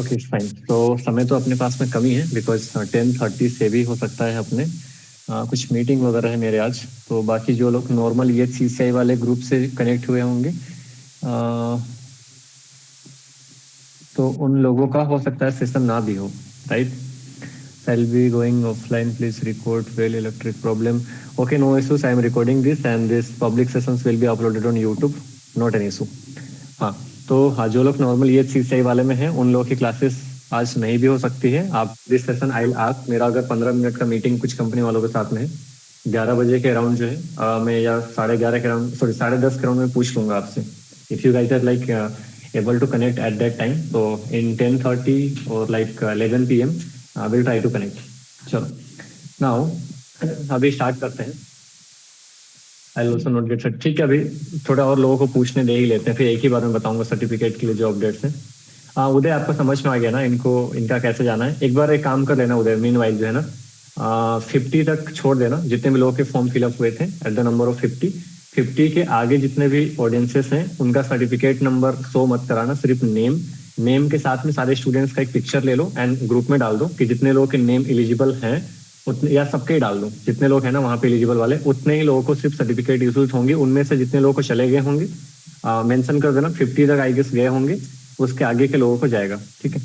Okay fine. तो समय तो अपने पास में कमी है बिकॉज 10:30 से भी हो सकता है अपने कुछ मीटिंग वगैरह है मेरे आज। तो बाकी जो लोग नॉर्मल ये CCI वाले ग्रुप से कनेक्ट हुए होंगे तो उन लोगों का हो सकता है सिस्टम ना भी हो, right. I'll be going offline. Please record well electric problem. Okay, no issues. I am recording this and this public sessions will be uploaded on YouTube. Not an issue. हाँ, तो हाँ जो लोग नॉर्मल ये CCI वाले में हैं उन लोगों की क्लासेस आज नहीं भी हो सकती है। आप दिस सेशन आई आस्क, मेरा अगर 15 मिनट का मीटिंग कुछ कंपनी वालों के साथ में है 11 बजे के अराउंड जो है मैं या 11:30 के अराउंड, सॉरी 10:30 के अराउंड में पूछ लूंगा आपसे if you guys are like able to connect at that time. So in 10:30 or like 11 p.m. We'll try to connect. चलो now अभी स्टार्ट करते हैं। I'll also not get set. ठीक है, अभी थोड़ा और लोगों को पूछने दे ही लेते हैं, फिर एक ही बार में बताऊंगा सर्टिफिकेट के लिए जो अपडेट्स हैं। उदय आपको समझ में आ गया ना इनका कैसे जाना है? एक बार एक काम कर लेना उदय, मीन वाइज जो है ना 50 तक छोड़ देना जितने भी लोगों के फॉर्म फिलअप हुए थे एट द नंबर ऑफ 50 के आगे जितने भी ऑडियंसेस हैं उनका सर्टिफिकेट नंबर शो मत कराना, सिर्फ नेम के साथ में सारे स्टूडेंट्स का एक पिक्चर ले लो एंड ग्रुप में डाल दो कि जितने लोगों के नेम एलिजिबल हैं उतने, या सबके ही डाल दो, जितने लोग हैं ना वहाँ पे एलिजिबल वाले उतने ही लोगों को सिर्फ सर्टिफिकेट इशूज होंगे। उनमें से जितने लोगों को चले गए होंगे मेंशन कर देना, 50 तक आई गेस गए होंगे, उसके आगे के लोगों को जाएगा। ठीक है,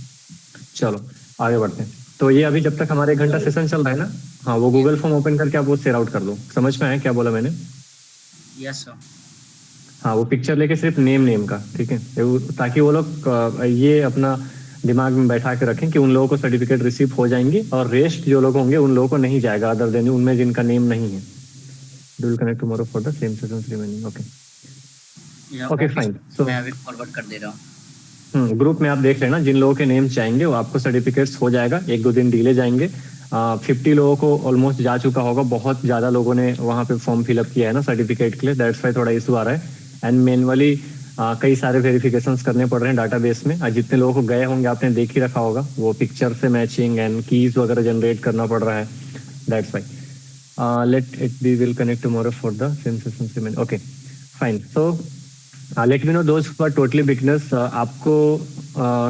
चलो आगे बढ़ते हैं। तो ये अभी जब तक हमारे 1 घंटा सेशन चल रहा है ना, हाँ वो गूगल फॉर्म ओपन करके आप वो शेयर आउट कर दो। समझ में आया क्या बोला मैंने? Yes sir. हाँ वो पिक्चर लेके सिर्फ नेम का, ठीक है, ताकि वो लोग ये अपना दिमाग में बैठा के रखें कि उन लोगों को सर्टिफिकेट रिसीव हो जाएंगे और रेस्ट जो लोग होंगे उन लोगों को नहीं जाएगा अदर देन उनमें जिनका नेम नहीं है। Do will connect tomorrow for the same sessions remaining. Okay fine. So मैं अभी फॉरवर्ड कर दे रहा हूँ। ग्रुप में आप देख लेना जिन लोगों के नेम चाहेंगे वो आपको सर्टिफिकेट्स हो जाएगा, 1-2 दिन डिले जाएंगे। 50 लोगों को ऑलमोस्ट जा चुका होगा, बहुत ज़्यादा लोगों ने वहाँ पे फॉर्म फिलअप किया है ना सर्टिफिकेट के लिए, दैट्स वाई थोड़ा इशू आ रहा है। एंड मैनुअली कई सारे वेरिफिकेशंस करने पड़ रहे हैं डाटाबेस में। जितने लोगों को गए होंगे आपने देख ही रखा होगा, वो पिक्चर से मैचिंग एंड कीज वगैरह जनरेट करना पड़ रहा है, that's why. Let it be will connect tomorrow for the same session remaining. Okay fine. So let me know दोस्त फॉर टोटली बिगनर्स, आपको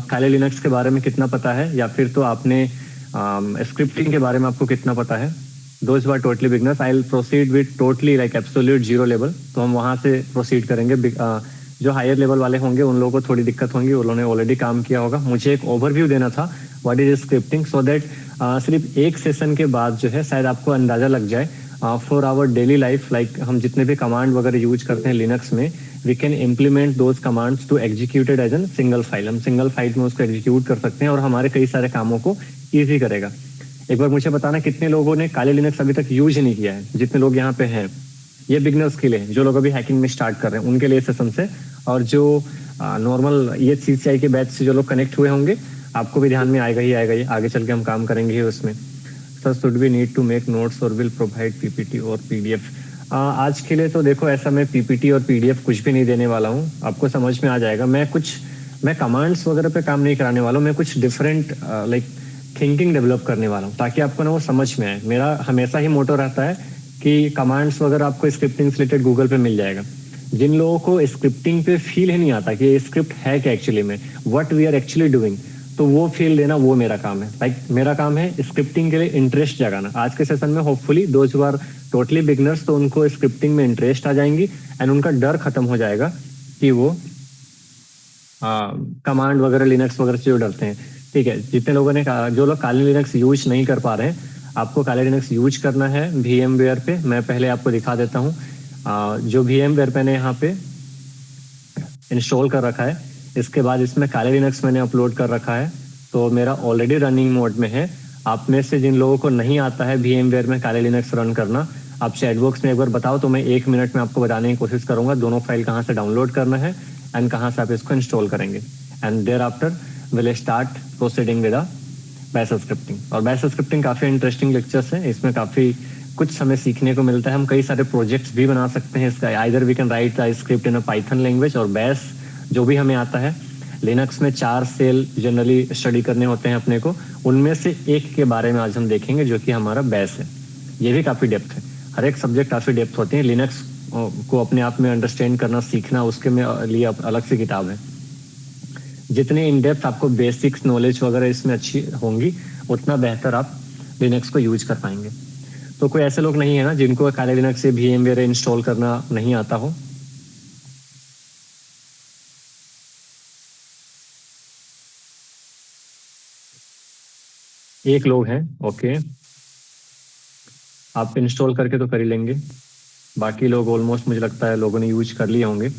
काले लिनक्स के बारे में कितना पता है, या फिर तो आपने स्क्रिप्टिंग के बारे में आपको कितना पता है? दोस्त for totally beginners I will proceed with totally like absolute zero level, तो हम वहाँ से प्रोसीड करेंगे। जो हायर लेवल वाले होंगे उन लोगों को थोड़ी दिक्कत होंगी, उन्होंने ऑलरेडी काम किया होगा। मुझे एक ओवरव्यू देना था what is scripting, so that सिर्फ एक सेशन के बाद जो है शायद आपको अंदाजा लग जाए for our daily life, like हम जितने भी कमांड वगैरह यूज करते हैं लिनक्स में, we can implement those commands to executed as an single file. हम सिंगल फाइल में उसको एग्जीक्यूट कर सकते हैं और हमारे कई सारे कामों को ईजी करेगा। एक बार मुझे बताना कितने लोगों ने काले लिनक्स अभी तक यूज नहीं किया है? जितने लोग यहाँ पे हैं, ये बिगनर्स के लिए, जो लोग अभी हैकिंग में स्टार्ट कर रहे हैं उनके लिए सेशन से, और जो नॉर्मल ये CCI के बैच से जो लोग कनेक्ट हुए होंगे आपको भी ध्यान में आएगा ही आएगा, ये आगे चल के हम काम करेंगे उसमें। Sir should we need to make notes और विल प्रोवाइड PPT और PDF? आज के लिए तो देखो ऐसा मैं PPT और PDF कुछ भी नहीं देने वाला हूँ, आपको समझ में आ जाएगा। मैं कमांड्स वगैरह पे काम नहीं कराने वाला हूँ, मैं कुछ डिफरेंट लाइक थिंकिंग डेवलप करने वाला हूँ ताकि आपको ना वो समझ में आए। मेरा हमेशा ही मोटो रहता है कि कमांड्स वगैरह आपको स्क्रिप्टिंग से रिलेटेड गूगल पे मिल जाएगा। जिन लोगों को स्क्रिप्टिंग पे फील ही नहीं आता कि ये स्क्रिप्ट है क्या एक्चुअली में, what we are actually doing, तो वो फील देना वो मेरा काम है। लाइक मेरा काम है स्क्रिप्टिंग के लिए इंटरेस्ट जगाना। आज के सेशन में hopefully those who are totally beginners, तो उनको स्क्रिप्टिंग में इंटरेस्ट आ जाएंगी एंड उनका डर खत्म हो जाएगा कि वो कमांड वगैरह लिनक्स वगैरह से जो डरते हैं। ठीक है, जितने लोगों ने जो लोग काले लिनक्स यूज नहीं कर पा रहे हैं, आपको काले लिनक्स यूज करना है VMware पे। मैं पहले आपको दिखा देता हूँ जो VMware मैंने यहाँ पे इंस्टॉल कर रखा है। इसके बाद इसमें काले लिनक्स मैंने अपलोड कर रखा है, तो मेरा ऑलरेडी रनिंग मोड में है। आप में से जिन लोगों को नहीं आता है VMware में काले लिनक्स रन करना, आप चैट बॉक्स में एक बार बताओ तो मैं 1 मिनट में आपको बताने की कोशिश करूंगा दोनों फाइल कहाँ से डाउनलोड करना है एंड कहाँ से आप इसको इंस्टॉल करेंगे। And thereafter will start proceeding with bash scripting. और बैश स्क्रिप्टिंग काफ़ी इंटरेस्टिंग लेक्चर्स हैं, इसमें काफ़ी कुछ हमें सीखने को मिलता है। हम कई सारे प्रोजेक्ट्स भी बना सकते हैं इसका। Either we can write the script in a Python language, और बैश जो भी हमें आता है। लिनक्स में 4 सेल जनरली स्टडी करने होते हैं अपने को, उनमें से एक के बारे में आज हम देखेंगे जो कि हमारा बैश है। ये भी काफ़ी डेप्थ है, हर एक सब्जेक्ट काफ़ी डेप्थ होते हैं। लिनक्स को अपने आप में अंडरस्टैंड करना सीखना उसके में लिए अलग से किताब है। जितने इन डेप्थ आपको बेसिक्स नॉलेज वगैरह इसमें अच्छी होंगी, उतना बेहतर आप लिनक्स को यूज कर पाएंगे। तो कोई ऐसे लोग नहीं है ना जिनको काले लिनक्स से VMware इंस्टॉल करना नहीं आता हो? एक लोग हैं, ओके। आप इंस्टॉल करके तो कर ही लेंगे, बाकी लोग ऑलमोस्ट मुझे लगता है लोगों ने यूज कर लिए होंगे।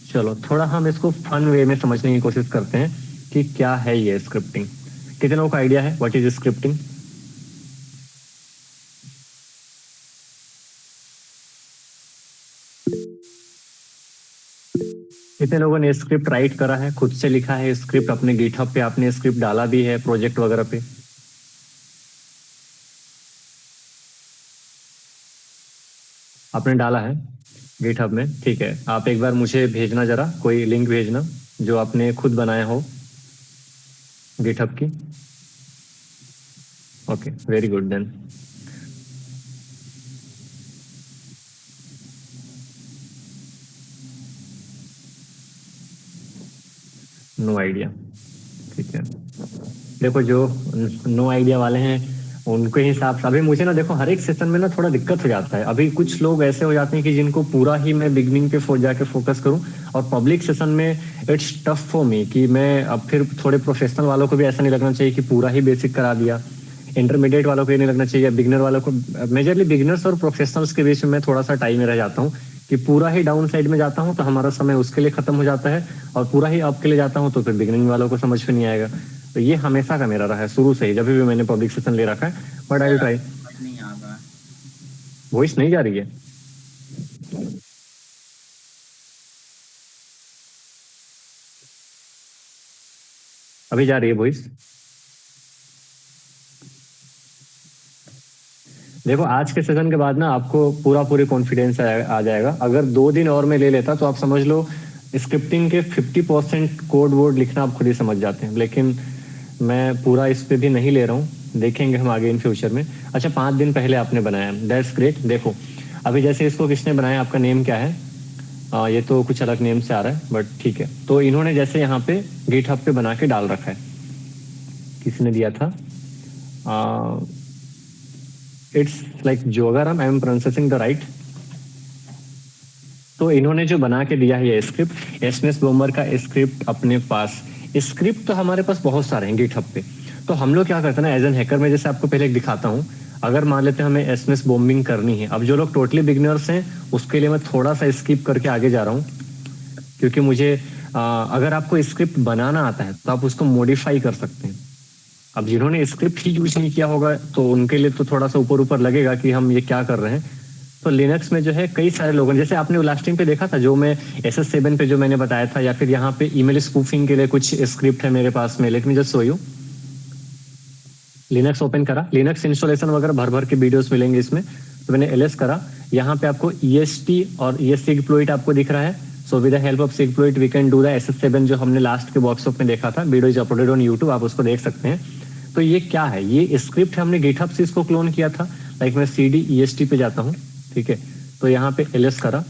चलो थोड़ा हम इसको फन वे में समझने की कोशिश करते हैं कि क्या है ये स्क्रिप्टिंग। कितने लोगों का आइडिया है व्हाट इज स्क्रिप्टिंग? कितने लोगों ने स्क्रिप्ट राइट करा है, खुद से लिखा है स्क्रिप्ट, अपने गिटहब पे आपने स्क्रिप्ट डाला भी है प्रोजेक्ट वगैरह पे? आपने डाला है गिटहब में, ठीक है। आप एक बार मुझे भेजना, जरा कोई लिंक भेजना जो आपने खुद बनाया हो गिटहब की। Okay, very good then. No idea, ठीक है। देखो जो नो आइडिया वाले हैं उनके हिसाब से अभी मुझे ना, देखो हर एक सेशन में ना थोड़ा दिक्कत हो जाता है। अभी कुछ लोग ऐसे हो जाते हैं कि जिनको पूरा ही मैं बिगनिंग पे जाके फोकस करूं, और पब्लिक सेशन में इट्स टफ फॉर मी कि मैं अब फिर थोड़े प्रोफेशनल वालों को भी ऐसा नहीं लगना चाहिए कि पूरा ही बेसिक करा दिया, इंटरमीडिएट वालों को ये नहीं लगना चाहिए, बिगिनर वालों को। मेजरली बिगिनर्स और प्रोफेशनल्स के बीच में मैं थोड़ा सा टाइम में रह जाता हूँ कि पूरा ही डाउन साइड में जाता हूँ तो हमारा समय उसके लिए खत्म हो जाता है, और पूरा ही अप के लिए जाता हूँ तो फिर बिगिनिंग वालों को समझ में नहीं आएगा। तो ये हमेशा का मेरा रहा है शुरू से ही, जब भी मैंने पब्लिक सेशन ले रखा है। But I will try. समझ नहीं आ रहा है। वॉइस नहीं जा रही है? अभी जा रही है वॉइस? देखो आज के सेशन के बाद ना आपको पूरी कॉन्फिडेंस आ जाएगा। अगर 2 दिन और मैं ले लेता तो आप समझ लो स्क्रिप्टिंग के 50% कोड वर्ड लिखना आप खुद ही समझ जाते हैं, लेकिन मैं पूरा इस पे भी नहीं ले रहा हूँ, देखेंगे हम आगे इन फ्यूचर में। अच्छा 5 दिन पहले आपने बनाया, दैट्स ग्रेट। देखो अभी जैसे इसको किसने बनाया, आपका नेम क्या है? ये तो कुछ अलग नेम से आ रहा है बट ठीक है। तो इन्होंने जैसे यहाँ पे गिटहब पे बना के डाल रखा है, किसने दिया था? It's like Jogaram, I am pronouncing the right. तो इन्होंने जो बना के दिया है ये स्क्रिप्ट, एसएमएस बॉम्बर का स्क्रिप्ट अपने पास। स्क्रिप्ट तो हमारे पास बहुत सारे हैं गिटहब पे। तो हम लोग क्या करते हैं ना एज एन हैकर में, जैसे आपको पहले एक दिखाता हूँ। अगर मान लेते हैं हमें एसएमएस बॉम्बिंग करनी है, अब जो लोग टोटली बिगिनर्स हैं उसके लिए मैं थोड़ा सा स्किप करके आगे जा रहा हूँ, क्योंकि मुझे अगर आपको स्क्रिप्ट बनाना आता है तो आप उसको मॉडिफाई कर सकते हैं। अब जिन्होंने स्क्रिप्ट ही यूज नहीं किया होगा तो उनके लिए तो थोड़ा सा ऊपर ऊपर लगेगा कि हम ये क्या कर रहे हैं। तो लिनक्स में जो है कई सारे लोगों ने, जैसे आपने लास्ट टाइम पे देखा था जो मैं SS7 पे जो मैंने बताया था, या फिर यहाँ पे ईमेल स्पूफिंग के लिए कुछ स्क्रिप्ट है मेरे पास में। Let me just show you. Linux open करा, लिनक्स इंस्टॉलेशन वगैरह भर भर के वीडियोस मिलेंगे इसमें। तो मैंने ls करा, यहाँ पे आपको EST और ESEGploit आपको दिख रहा है। So with the help of SigPloit we can do the SS7 जो हमने लास्ट के वर्कशॉप में देखा था। Video is uploaded on YouTube, आप उसको देख सकते हैं। तो ये क्या है, ये स्क्रिप्ट हमने गिटहब से इसको क्लोन किया था। लाइक मैं CD EST पे जाता हूँ, ठीक है। तो यहाँ पे ls करा,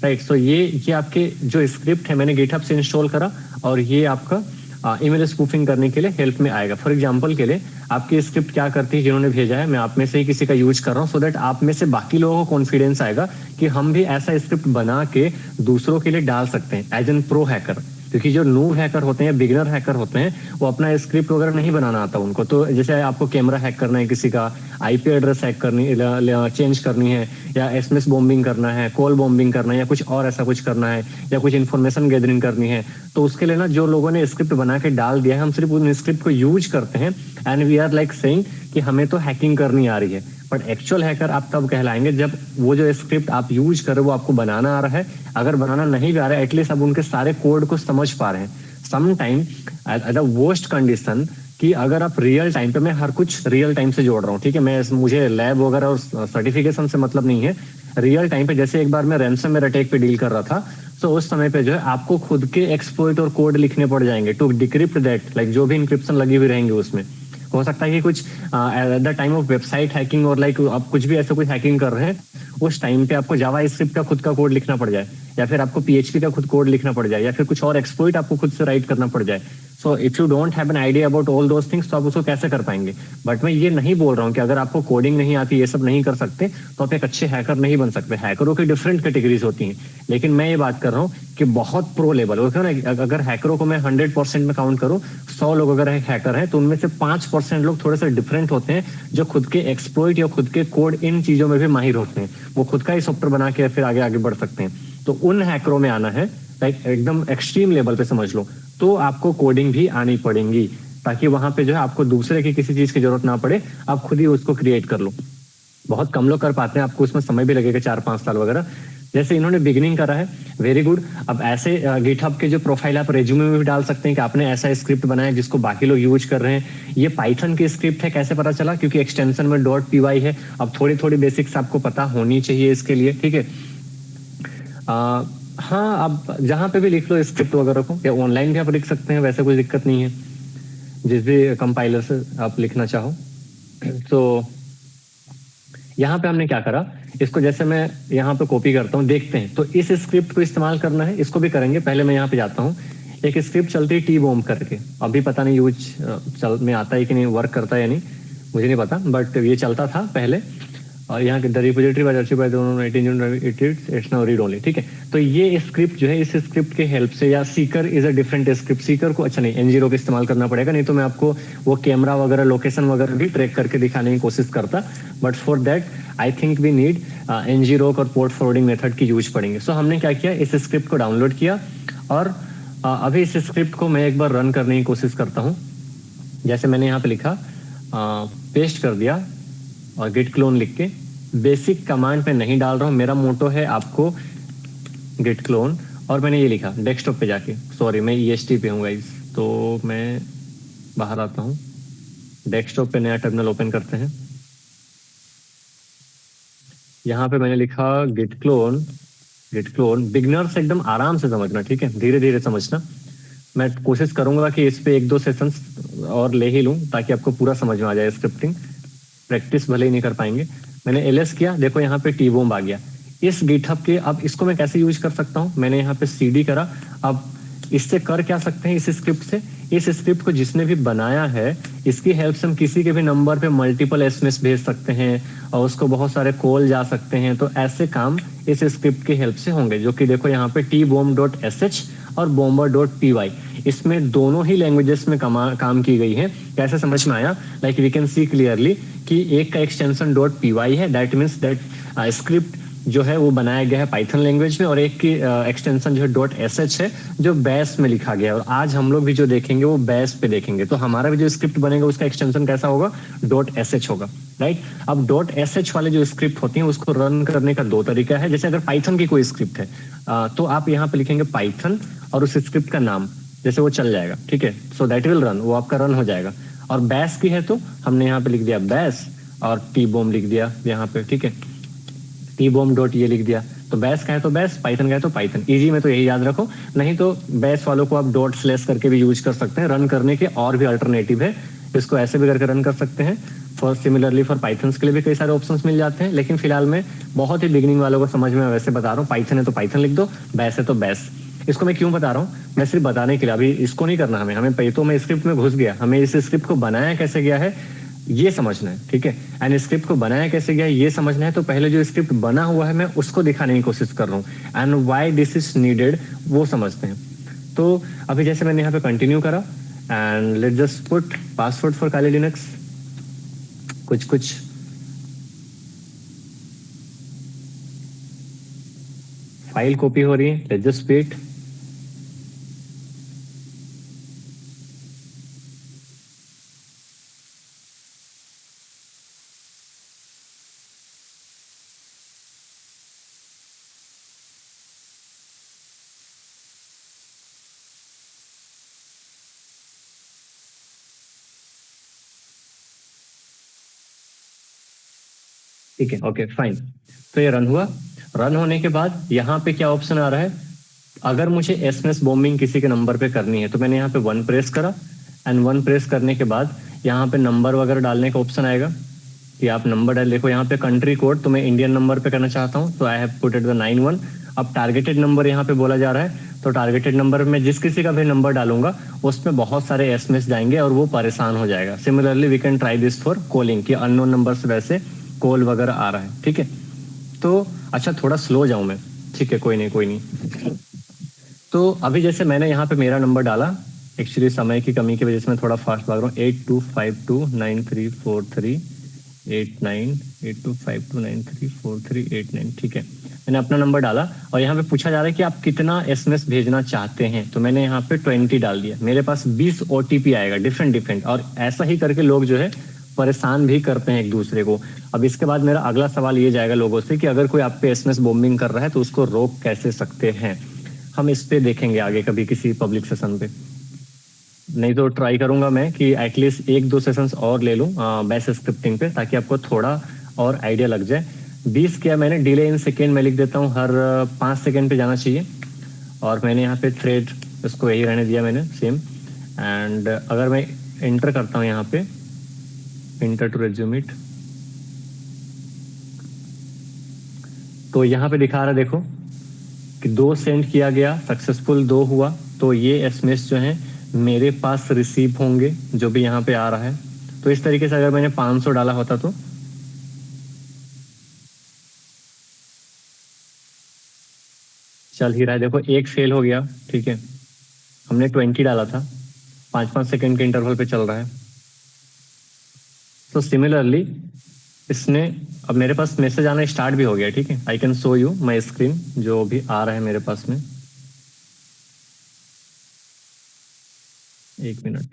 राइट। सो ये आपके जो स्क्रिप्ट है मैंने गिटहब से इंस्टॉल करा, और ये आपका ईमेल स्पूफिंग करने के लिए हेल्प में आएगा। फॉर एग्जांपल के लिए आपकी स्क्रिप्ट क्या करती है, जिन्होंने भेजा है मैं आप में से ही किसी का यूज कर रहा हूँ, सो दैट आप में से बाकी लोगों को कॉन्फिडेंस आएगा कि हम भी ऐसा स्क्रिप्ट बना के दूसरों के लिए डाल सकते हैं एज एन प्रो हैकर। क्योंकि जो नूब हैकर होते हैं, बिगिनर हैकर होते हैं, वो अपना स्क्रिप्ट वगैरह नहीं बनाना आता उनको। तो जैसे आपको कैमरा हैक करना है, किसी का IP एड्रेस हैक करनी चेंज करनी है, या SMS बॉम्बिंग करना है, कॉल बॉम्बिंग करना है, या कुछ और ऐसा कुछ करना है, या कुछ इन्फॉर्मेशन गैदरिंग करनी है, तो उसके लिए ना जो लोगों ने स्क्रिप्ट बना के डाल दिया है, हम सिर्फ उन स्क्रिप्ट को यूज करते हैं and we are like saying कि हमें तो हैकिंग करनी आ रही है। बट एक्चुअल हैकर आप तब कहलाएंगे जब वो जो स्क्रिप्ट आप यूज कर रहे हो वो आपको बनाना आ रहा है। अगर बनाना नहीं भी आ रहा है, एटलीस्ट आप उनके सारे कोड को समझ पा रहे हैं। Some time at the worst condition कि अगर आप रियल टाइम पे, मैं हर कुछ रियल टाइम से जोड़ रहा हूँ, ठीक है। मैं मुझे लैब वगैरह और सर्टिफिकेशन से मतलब नहीं है। रियल टाइम पे जैसे एक बार मैं रैंसमवेयर अटैक पे डील कर रहा था, तो उस समय पे जो है आपको खुद के एक्सप्लॉइट और कोड लिखने पड़ जाएंगे टू डिक्रिप्ट दैट, लाइक जो भी इंक्रिप्शन लगी हुई रहेंगे उसमें। हो सकता है कि कुछ at the time of website hacking और लाइक आप कुछ भी ऐसा कुछ हैकिंग कर रहे हैं, उस टाइम पे आपको जावा स्क्रिप्ट का खुद का कोड लिखना पड़ जाए, या फिर आपको PHP का खुद कोड लिखना पड़ जाए, या फिर कुछ और एक्सप्लॉइट आपको खुद से राइट करना पड़ जाए। सो if you don't have an idea about all those things तो आप उसको कैसे कर पाएंगे। बट मैं ये नहीं बोल रहा हूँ कि अगर आपको कोडिंग नहीं आती, ये सब नहीं कर सकते, तो आप एक अच्छे हैकर नहीं बन सकते। हैकरों की डिफरेंट कैटेगरीज होती हैं, लेकिन मैं ये बात कर रहा हूँ कि बहुत प्रो लेवल हो ना। अगर हैकरों को मैं 100% में काउंट करूँ, 100 लोग अगर हैकर हैं तो उनमें से 5% लोग थोड़े से डिफरेंट होते हैं, जो खुद के एक्सप्लॉइट या खुद के कोड इन चीजों में भी माहिर होते हैं। वो खुद का ही सॉफ्टवेयर बना के फिर आगे आगे बढ़ सकते हैं। तो उन हैकरों में आना है, लाइक एकदम एक्सट्रीम लेवल पे समझ लो, तो आपको कोडिंग भी आनी पड़ेगी, ताकि वहां पे जो है आपको दूसरे की किसी चीज की जरूरत ना पड़े, आप खुद ही उसको क्रिएट कर लो। बहुत कम लोग कर पाते हैं, आपको उसमें समय भी लगेगा 4-5 साल वगैरह। जैसे इन्होंने बिगिनिंग करा है, वेरी गुड। अब ऐसे गिटहब के जो प्रोफाइल आप रेज्यूमे में भी डाल सकते हैं कि आपने ऐसा स्क्रिप्ट बनाया जिसको बाकी लोग यूज कर रहे हैं। ये पाइथन की स्क्रिप्ट है, कैसे पता चला? क्योंकि एक्सटेंशन में .py है। अब थोड़ी थोड़ी बेसिक्स आपको पता होनी चाहिए इसके लिए, ठीक है। हाँ, आप जहाँ पे भी लिख लो स्क्रिप्ट वगैरह को, या ऑनलाइन भी आप लिख सकते हैं, वैसे कोई दिक्कत नहीं है, जिस भी कंपाइलर से आप लिखना चाहो। तो यहाँ पे हमने क्या करा, इसको जैसे मैं यहाँ पे कॉपी करता हूँ, देखते हैं। तो इस स्क्रिप्ट को इस्तेमाल करना है, इसको भी करेंगे। पहले मैं यहाँ पे जाता हूँ, एक स्क्रिप्ट चलती है T-bomb करके, अभी पता नहीं यूज चल में आता है कि नहीं, वर्क करता है या नहीं, मुझे नहीं पता, बट ये चलता था पहले। और यहाँ के the repository was archived by the it's now read only, ठीक है। तो ये स्क्रिप्ट जो है, इस स्क्रिप्ट के हेल्प से, या Sikar is a different script, Sikar को अच्छा नहीं N0 का इस्तेमाल करना पड़ेगा, नहीं तो मैं आपको वो कैमरा वगैरह लोकेशन वगैरह भी ट्रैक करके दिखाने की कोशिश करता। But for that I think we need N0 और पोर्ट फॉरवर्डिंग मेथड की यूज पड़ेंगे। सो हमने क्या किया, इस स्क्रिप्ट को डाउनलोड किया, और अभी इस स्क्रिप्ट को मैं एक बार रन करने की कोशिश करता हूँ। जैसे मैंने यहाँ पे लिखा, पेस्ट कर दिया, और गिट क्लोन लिख के, बेसिक कमांड पे नहीं डाल रहा हूँ, मेरा मोटो है आपको गिट क्लोन, और मैंने ये लिखा डेस्कटॉप पे जाके, सॉरी मैं EST पे हूँ गाइस, तो मैं बाहर आता हूँ, डेस्कटॉप पे नया टर्मिनल ओपन करते हैं। यहाँ पे मैंने लिखा गिट क्लोन, बिगिनर्स एकदम आराम से समझना, ठीक है, धीरे धीरे समझना। मैं कोशिश करूंगा कि इस पे 1-2 सेशंस और ले ही लूं, ताकि आपको पूरा समझ में आ जाए स्क्रिप्टिंग। प्रैक्टिस भले ही नहीं कर पाएंगे। मैंने ls किया, देखो यहाँ पे T-bomb आ गया। इस गिटहब के, अब इसको मैं कैसे यूज कर सकता हूँ, मैंने यहाँ पे cd करा। अब इससे कर क्या सकते हैं, इस स्क्रिप्ट से, इस स्क्रिप्ट को जिसने भी बनाया है, इसकी हेल्प से हम किसी के भी नंबर पे मल्टीपल SMS भेज सकते हैं, और उसको बहुत सारे कॉल जा सकते हैं। तो ऐसे काम इस स्क्रिप्ट की हेल्प से होंगे, जो कि देखो यहाँ पे T-bomb.sh और bomber.py, इसमें दोनों ही लैंग्वेजेस में काम की गई है। कैसे समझ में आया? Like we can see clearly कि एक का एक्सटेंशन .py है, दैट मीन्स दैट स्क्रिप्ट जो है वो बनाया गया है पाइथन लैंग्वेज में, और एक की एक्सटेंशन जो है .sh है, जो बैश में लिखा गया है। और आज हम लोग भी जो देखेंगे वो बैश पे देखेंगे। तो हमारा भी जो स्क्रिप्ट बनेगा उसका एक्सटेंशन कैसा होगा, .sh होगा, राइट। अब .sh वाले जो स्क्रिप्ट होती हैं उसको रन करने का 2 तरीका है। जैसे अगर पाइथन की कोई स्क्रिप्ट है, तो आप यहाँ पे लिखेंगे पाइथन और उस स्क्रिप्ट का नाम, जैसे वो चल जाएगा, ठीक है। सो दैट विल रन, वो आपका रन हो जाएगा। और बैश की है तो हमने यहाँ पे लिख दिया बैश, और T-bomb लिख दिया यहाँ पे, ठीक है, T-bomb डॉट ये लिख दिया। तो बैश का है तो बैश, पाइथन का है तो पाइथन। इजी में तो यही याद रखो, नहीं तो बैश वालों को आप डॉट स्लैश करके भी यूज कर सकते हैं। रन करने के और भी अल्टरनेटिव है, इसको ऐसे भी करके रन कर सकते हैं। फॉर सिमिलरली फॉर पाइथन के लिए भी कई सारे ऑप्शंस मिल जाते हैं, लेकिन फिलहाल मैं बहुत ही बिगिनिंग वालों को समझ में वैसे बता रहा हूँ। पाइथन है तो पाइथन लिख दो, बैश है तो बैश। इसको मैं क्यों बता रहा हूँ, मैं सिर्फ बताने के लिए, अभी इसको नहीं करना हमें तो मैं स्क्रिप्ट में घुस गया, हमें इस स्क्रिप्ट को बनाया कैसे गया है ये समझना है, ठीक है। एंड स्क्रिप्ट को बनाया कैसे गया है ये समझना है, तो पहले जो स्क्रिप्ट बना हुआ है मैं उसको दिखाने की कोशिश कर रहा हूँ, and why this is needed वो समझते हैं। तो अभी जैसे मैंने यहाँ पे कंटिन्यू करा, and let just put password for Kali Linux, कुछ फाइल कॉपी हो रही है, लेट जस्ट वेट। ठीक है, ओके फाइन। तो ये रन हुआ। रन होने के बाद यहाँ पे क्या ऑप्शन आ रहा है, अगर मुझे SMS बॉम्बिंग किसी के नंबर पे करनी है तो मैंने यहाँ पे 1 प्रेस करा, एंड 1 प्रेस करने के बाद यहाँ पे नंबर वगैरह डालने का ऑप्शन आएगा कि आप नंबर डाल। देखो यहाँ पे कंट्री कोड, तो मैं इंडियन नंबर पे करना चाहता हूँ, तो I have put it the 91। अब टारगेटेड नंबर यहाँ पे बोला जा रहा है, तो टारगेटेड नंबर में जिस किसी का भी नंबर डालूंगा उसमें बहुत सारे एसएमएस जाएंगे और वो परेशान हो जाएगा। Similarly we can try this for calling, कि अननोन नंबर से वैसे कॉल वगैरह आ रहा है, ठीक है। तो अच्छा थोड़ा स्लो जाऊं मैं, ठीक है, कोई नहीं कोई नहीं। तो अभी जैसे मैंने यहाँ पे मेरा नंबर डाला, एक्चुअली समय की कमी की वजह से मैं थोड़ा फास्ट भाग रहा हूँ, 8252934389, ठीक है। मैंने अपना नंबर डाला और यहाँ पे पूछा जा रहा है कि आप कितना एसएमएस भेजना चाहते हैं, तो मैंने यहाँ पे 20 डाल दिया। मेरे पास 20 ओटीपी आएगा डिफरेंट डिफरेंट, और ऐसा ही करके लोग जो है परेशान भी करते हैं एक दूसरे को। अब इसके बाद मेरा अगला सवाल ये जाएगा लोगों से कि अगर कोई आप पे एसएमएस बॉम्बिंग कर रहा है तो उसको रोक कैसे सकते हैं। हम इस पे देखेंगे आगे कभी किसी पब्लिक सेशन पे, नहीं तो ट्राई करूंगा मैं कि एटलीस्ट 1-2 सेशंस और ले लूं बैश स्क्रिप्टिंग पे, ताकि आपको थोड़ा और आइडिया लग जाए। 20 किया मैंने, डिले इन सेकेंड मैं लिख देता हूँ, हर 5 सेकेंड पे जाना चाहिए। और मैंने यहाँ पे थ्रेड इसको यही रहने दिया मैंने सेम। एंड अगर मैं इंटर करता हूँ यहाँ पे, इंटर टू रिज्यूम इट, तो यहाँ पे दिखा रहा है देखो कि 2 सेंड किया गया, सक्सेसफुल 2 हुआ। तो ये एसएमएस जो है मेरे पास रिसीव होंगे, जो भी यहाँ पे आ रहा है। तो इस तरीके से अगर मैंने 500 डाला होता तो चल ही रहा है, देखो एक फेल हो गया, ठीक है। हमने 20 डाला था, 5-5 सेकंड के इंटरवल पे चल रहा है। तो सिमिलरली इसने, अब मेरे पास मैसेज आना स्टार्ट भी हो गया, ठीक है। I can show you my screen जो भी आ रहा है मेरे पास में, 1 मिनट।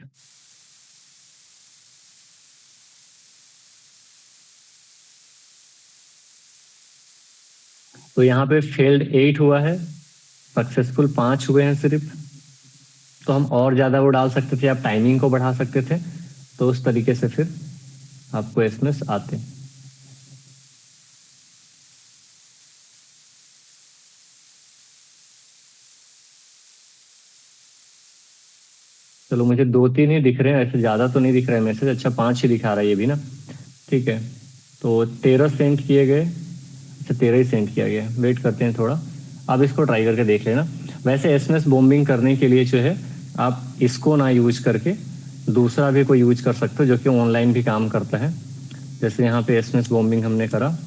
तो यहाँ पे फेल्ड 8 हुआ है, सक्सेसफुल 5 हुए हैं सिर्फ। तो हम और ज्यादा वो डाल सकते थे, आप टाइमिंग को बढ़ा सकते थे, तो उस तरीके से फिर आपको एसएमएस आते। चलो मुझे 2-3 ही दिख रहे हैं, ऐसे ज्यादा तो नहीं दिख रहा है मैसेज। अच्छा 5 ही दिखा रहा है ये भी ना, ठीक है। तो 13 सेंड किए गए, अच्छा 13 ही सेंड किया गया, वेट करते हैं थोड़ा। आप इसको ट्राई करके देख लेना। वैसे एसएमएस बॉम्बिंग करने के लिए जो है आप इसको ना यूज करके दूसरा भी कोई यूज कर सकते हो जो कि ऑनलाइन भी काम करता है। जैसे यहाँ पे एसएमएस बॉम्बिंग हमने करा,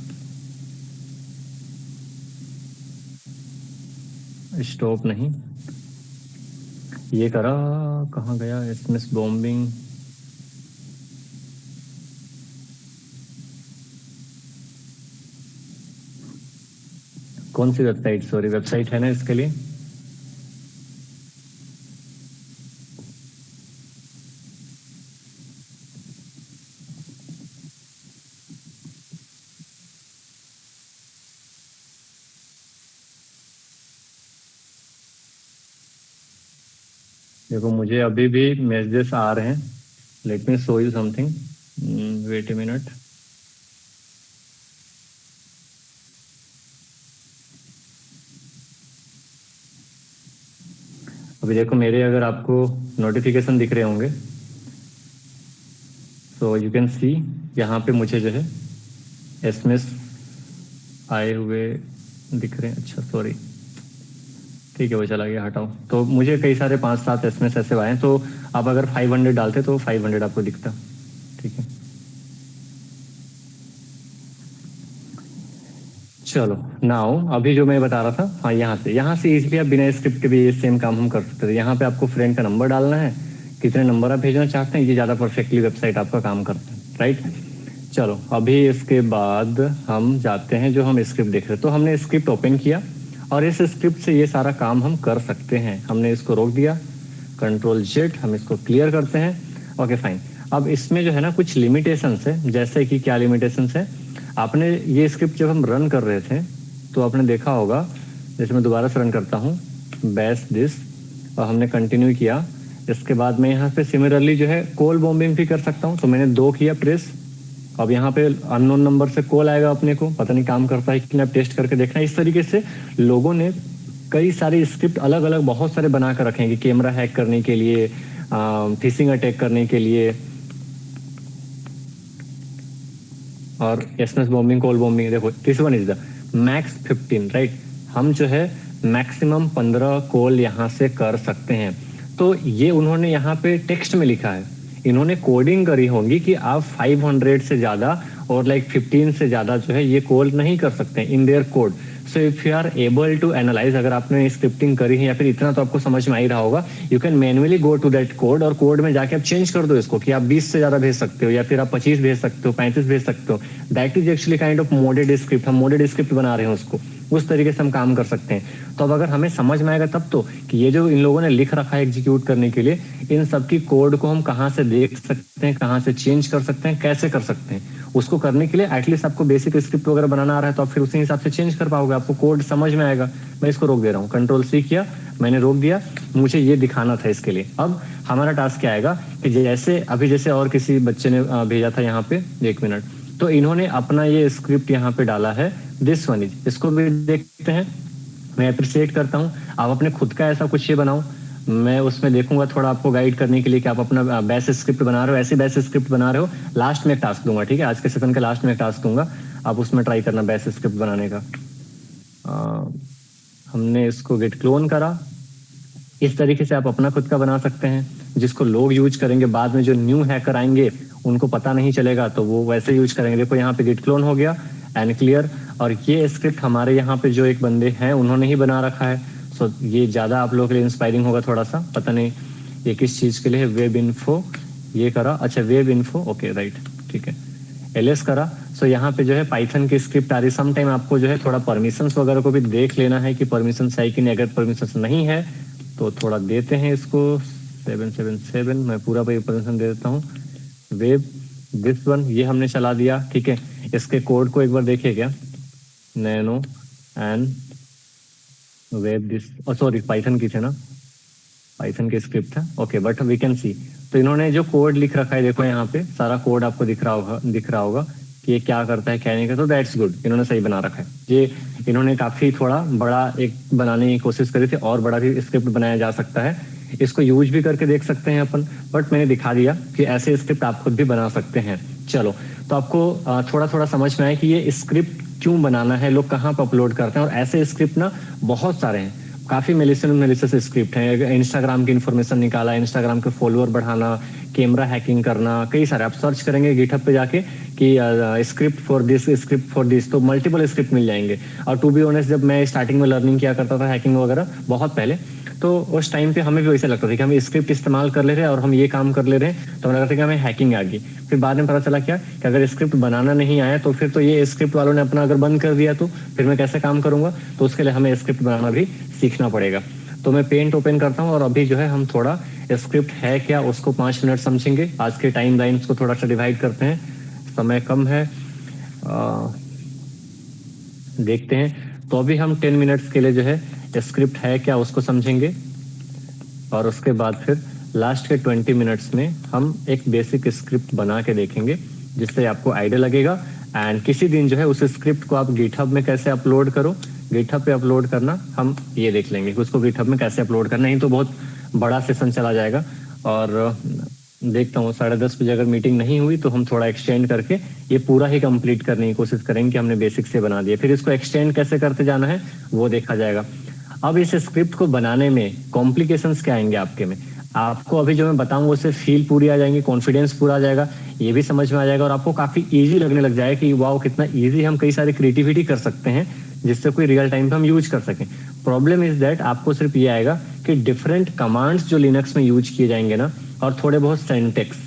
स्टॉप नहीं, ये करा, कहाँ गया एसएमएस बॉम्बिंग, कौन सी वेबसाइट, सॉरी वेबसाइट है ना इसके लिए। देखो मुझे अभी भी मैसेजेस आ रहे हैं, let me show you something, wait a minute. अभी देखो मेरे, अगर आपको नोटिफिकेशन दिख रहे होंगे तो यू कैन सी, यहाँ पे मुझे जो है एसएमएस आए हुए दिख रहे हैं। अच्छा सॉरी, ठीक है वो चला गया, हटाओ। तो मुझे कई सारे 5-7 एसएमएस ऐसे आए हैं, तो आप अगर 500 डालते तो 500 आपको दिखता, ठीक है। चलो नाउ अभी जो मैं बता रहा था, हाँ यहाँ से इजीली आप बिना स्क्रिप्ट के भी ये सेम काम हम कर सकते थे। यहाँ पे आपको फ्रेंड का नंबर डालना है, कितने नंबर आप भेजना चाहते हैं, ये ज़्यादा परफेक्टली वेबसाइट आपका काम करता है, राइट। चलो अभी इसके बाद हम जाते हैं, जो हम स्क्रिप्ट देख रहे हैं, तो हमने स्क्रिप्ट ओपन किया और इस स्क्रिप्ट से ये सारा काम हम कर सकते हैं। हमने इसको रोक दिया, Ctrl+Z, हम इसको क्लियर करते हैं, ओके फाइन। अब इसमें जो है ना कुछ लिमिटेशंस है, जैसे कि क्या लिमिटेशंस है, आपने ये स्क्रिप्ट जब हम रन कर रहे थे तो आपने देखा होगा, जैसे मैं दोबारा से रन करता हूँ बैश दिस, और हमने कंटिन्यू किया। इसके बाद मैं यहाँ पे सिमिलरली जो है कॉल बॉम्बिंग भी कर सकता हूँ, तो मैंने 2 किया प्रेस। अब यहाँ पे अननोन नंबर से कॉल आएगा अपने को, पता नहीं काम करता है कि नहीं, आप टेस्ट करके देखना। इस तरीके से लोगों ने कई सारे स्क्रिप्ट अलग अलग बहुत सारे बना कर रखे हैं, कि कैमरा हैक करने के लिए, फिशिंग अटैक करने के लिए, और एसएमएस बॉम्बिंग, कॉल बॉम्बिंग। देखो this one is the max 15, right. हम जो है मैक्सिमम 15 कॉल यहाँ से कर सकते हैं। तो ये उन्होंने यहाँ पे टेक्स्ट में लिखा है, इन्होंने कोडिंग करी होंगी कि आप 500 से ज्यादा और लाइक 15 से ज्यादा जो है ये कॉल नहीं कर सकते in their code. So if you are able to analyse, अगर आपने स्क्रिप्टिंग करी है या फिर इतना तो आपको समझ में आ ही रहा होगा, you can manually go to that code और कोड में जाके आप चेंज कर दो इसको कि आप 20 से ज्यादा भेज सकते हो या फिर आप 25 भेज सकते हो, 35 भेज सकते हो। That is actually kind of moded script, हम मोडेड स्क्रिप्ट बना रहे हैं उसको, उस तरीके से हम काम कर सकते हैं। तो अब अगर हमें समझ में आएगा तब तो कि ये जो इन लोगों ने लिख रखा है एग्जीक्यूट करने के लिए, इन सबकी कोड को हम कहाँ से देख सकते हैं, कहाँ से चेंज कर सकते हैं, कैसे कर सकते हैं, उसको करने के लिए एटलीस्ट आपको बेसिक स्क्रिप्ट वगैरह बनाना आ रहा है तो आप फिर उसी हिसाब से चेंज कर पाओगे, आपको कोड समझ में आएगा। मैं इसको रोक दे रहा हूँ, कंट्रोल सी किया, मैंने रोक दिया, मुझे ये दिखाना था इसके लिए। अब हमारा टास्क क्या आएगा कि जैसे अभी जैसे और किसी बच्चे ने भेजा था यहाँ पे, 1 मिनट, तो इन्होंने अपना ये स्क्रिप्ट यहाँ पे डाला है, दिस वन इज, इसको भी देखते हैं। मैं अप्रिशिएट करता हूँ, आप अपने खुद का ऐसा कुछ ये बनाओ, मैं उसमें देखूंगा थोड़ा आपको गाइड करने के लिए कि आप अपना बेस्ट स्क्रिप्ट बना रहे हो, ऐसी बेस्ट स्क्रिप्ट बना रहे हो। लास्ट में एक टास्क दूंगा, ठीक है, आज के सेशन के लास्ट में एक टास्क दूंगा, आप उसमें ट्राई करना बेस्ट स्क्रिप्ट बनाने का। हमने इसको गेट क्लोन करा, इस तरीके से आप अपना खुद का बना सकते हैं, जिसको लोग यूज करेंगे, बाद में जो न्यू हैकर आएंगे उनको पता नहीं चलेगा तो वो वैसे यूज करेंगे। देखो यहाँ पे गेट क्लोन हो गया एंड क्लियर, और ये स्क्रिप्ट हमारे यहाँ पे जो एक बंदे हैं उन्होंने ही बना रखा है। सो ये ज्यादा आप लोगों के लिए इंस्पायरिंग होगा थोड़ा सा, पता नहीं ये किस चीज के लिए है। वेब इन्फो ये करा, अच्छा वेब इन्फो, ओके राइट, ठीक है, एलएस करा। सो यहाँ पे जो है पाइथन की स्क्रिप्ट आ रही। सम टाइम आपको जो है थोड़ा परमिशंस वगैरह को भी देख लेना है कि परमिशंस है कि नहीं, अगर परमिशंस नहीं है तो थोड़ा देते हैं इसको 777, मैं पूरा परमिशन दे देता हूँ। वेब दिस वन ये हमने चला दिया, ठीक है। इसके कोड को एक बार देखिए क्या, nano and web this, sorry Python की थे ना, पाइथन की स्क्रिप्ट था, okay, but we can see. तो इन्होंने जो कोड लिख रखा है देखो यहाँ पे सारा कोड आपको दिख रहा होगा कि ये क्या करता है क्या नहीं करता। तो दैट्स गुड, इन्होंने सही बना रखा है ये। इन्होंने काफी थोड़ा बड़ा एक बनाने की कोशिश करी थी, और बड़ा भी स्क्रिप्ट बनाया जा सकता है, इसको यूज भी करके देख सकते हैं अपन, बट मैंने दिखा दिया कि ऐसे स्क्रिप्ट आप खुद भी बना सकते हैं। चलो, तो आपको थोड़ा थोड़ा समझ में आया कि ये स्क्रिप्ट क्यों बनाना है, लोग कहाँ पर अपलोड करते हैं, और ऐसे स्क्रिप्ट ना बहुत सारे हैं, काफी मेलिशियस स्क्रिप्ट है। इंस्टाग्राम की इन्फॉर्मेशन निकाला, इंस्टाग्राम के फॉलोअर बढ़ाना, कैमरा हैकिंग करना, कई सारे आप सर्च करेंगे गिटहब पे जाके कि script for this, script for this, तो मल्टीपल स्क्रिप्ट मिल जाएंगे। और टू बी ऑनेस्ट, जब मैं स्टार्टिंग में लर्निंग किया करता था हैकिंग वगैरह बहुत पहले, तो उस टाइम पे हमें भी वैसे लगता था कि हम स्क्रिप्ट इस्तेमाल कर ले रहे हैं और हम ये काम कर ले रहे हैं, तो हमें लगता था कि हमें हैकिंग आ गई। फिर बाद में पता चला क्या कि अगर स्क्रिप्ट बनाना नहीं आया तो फिर तो ये स्क्रिप्ट वालों ने अपना अगर बंद कर दिया तो फिर मैं कैसे काम करूंगा, तो उसके लिए हमें स्क्रिप्ट बनाना भी सीखना पड़ेगा। तो मैं पेंट ओपन करता हूँ और अभी जो है हम थोड़ा स्क्रिप्ट है क्या उसको 5 मिनट समझेंगे। आज के टाइम लाइन्स को थोड़ा सा डिवाइड करते हैं, समय कम है, देखते हैं। तो अभी हम 10 मिनट्स के लिए जो है स्क्रिप्ट है क्या उसको समझेंगे, और उसके बाद फिर लास्ट के 20 मिनट्स में हम एक बेसिक स्क्रिप्ट बना के देखेंगे जिससे आपको आइडिया लगेगा। एंड किसी दिन जो है उस स्क्रिप्ट को आप गिटहब में कैसे अपलोड करो, गिटहब पे अपलोड करना हम ये देख लेंगे कि उसको गिटहब में कैसे अपलोड करना। नहीं तो बहुत बड़ा सेशन चला जाएगा, और देखता हूँ 10:30 बजे अगर मीटिंग नहीं हुई तो हम थोड़ा एक्सटेंड करके ये पूरा ही कंप्लीट करने की कोशिश करेंगे कि हमने बेसिक से बना दिया, फिर इसको एक्सटेंड कैसे करते जाना है वो देखा जाएगा। अब इस स्क्रिप्ट को बनाने में कॉम्प्लिकेशंस क्या आएंगे आपके में, आपको अभी जो मैं बताऊंगा उससे फील पूरी आ जाएंगी, कॉन्फिडेंस पूरा आ जाएगा, ये भी समझ में आ जाएगा, और आपको काफी इजी लगने लग जाएगा कि वाओ कितना इजी हम कई सारी क्रिएटिविटी कर सकते हैं जिससे कोई रियल टाइम पे हम यूज कर सकें। प्रॉब्लम इज दैट आपको सिर्फ ये आएगा कि डिफरेंट कमांड्स जो लिनक्स में यूज किए जाएंगे ना, और थोड़े बहुत सेंटेक्स,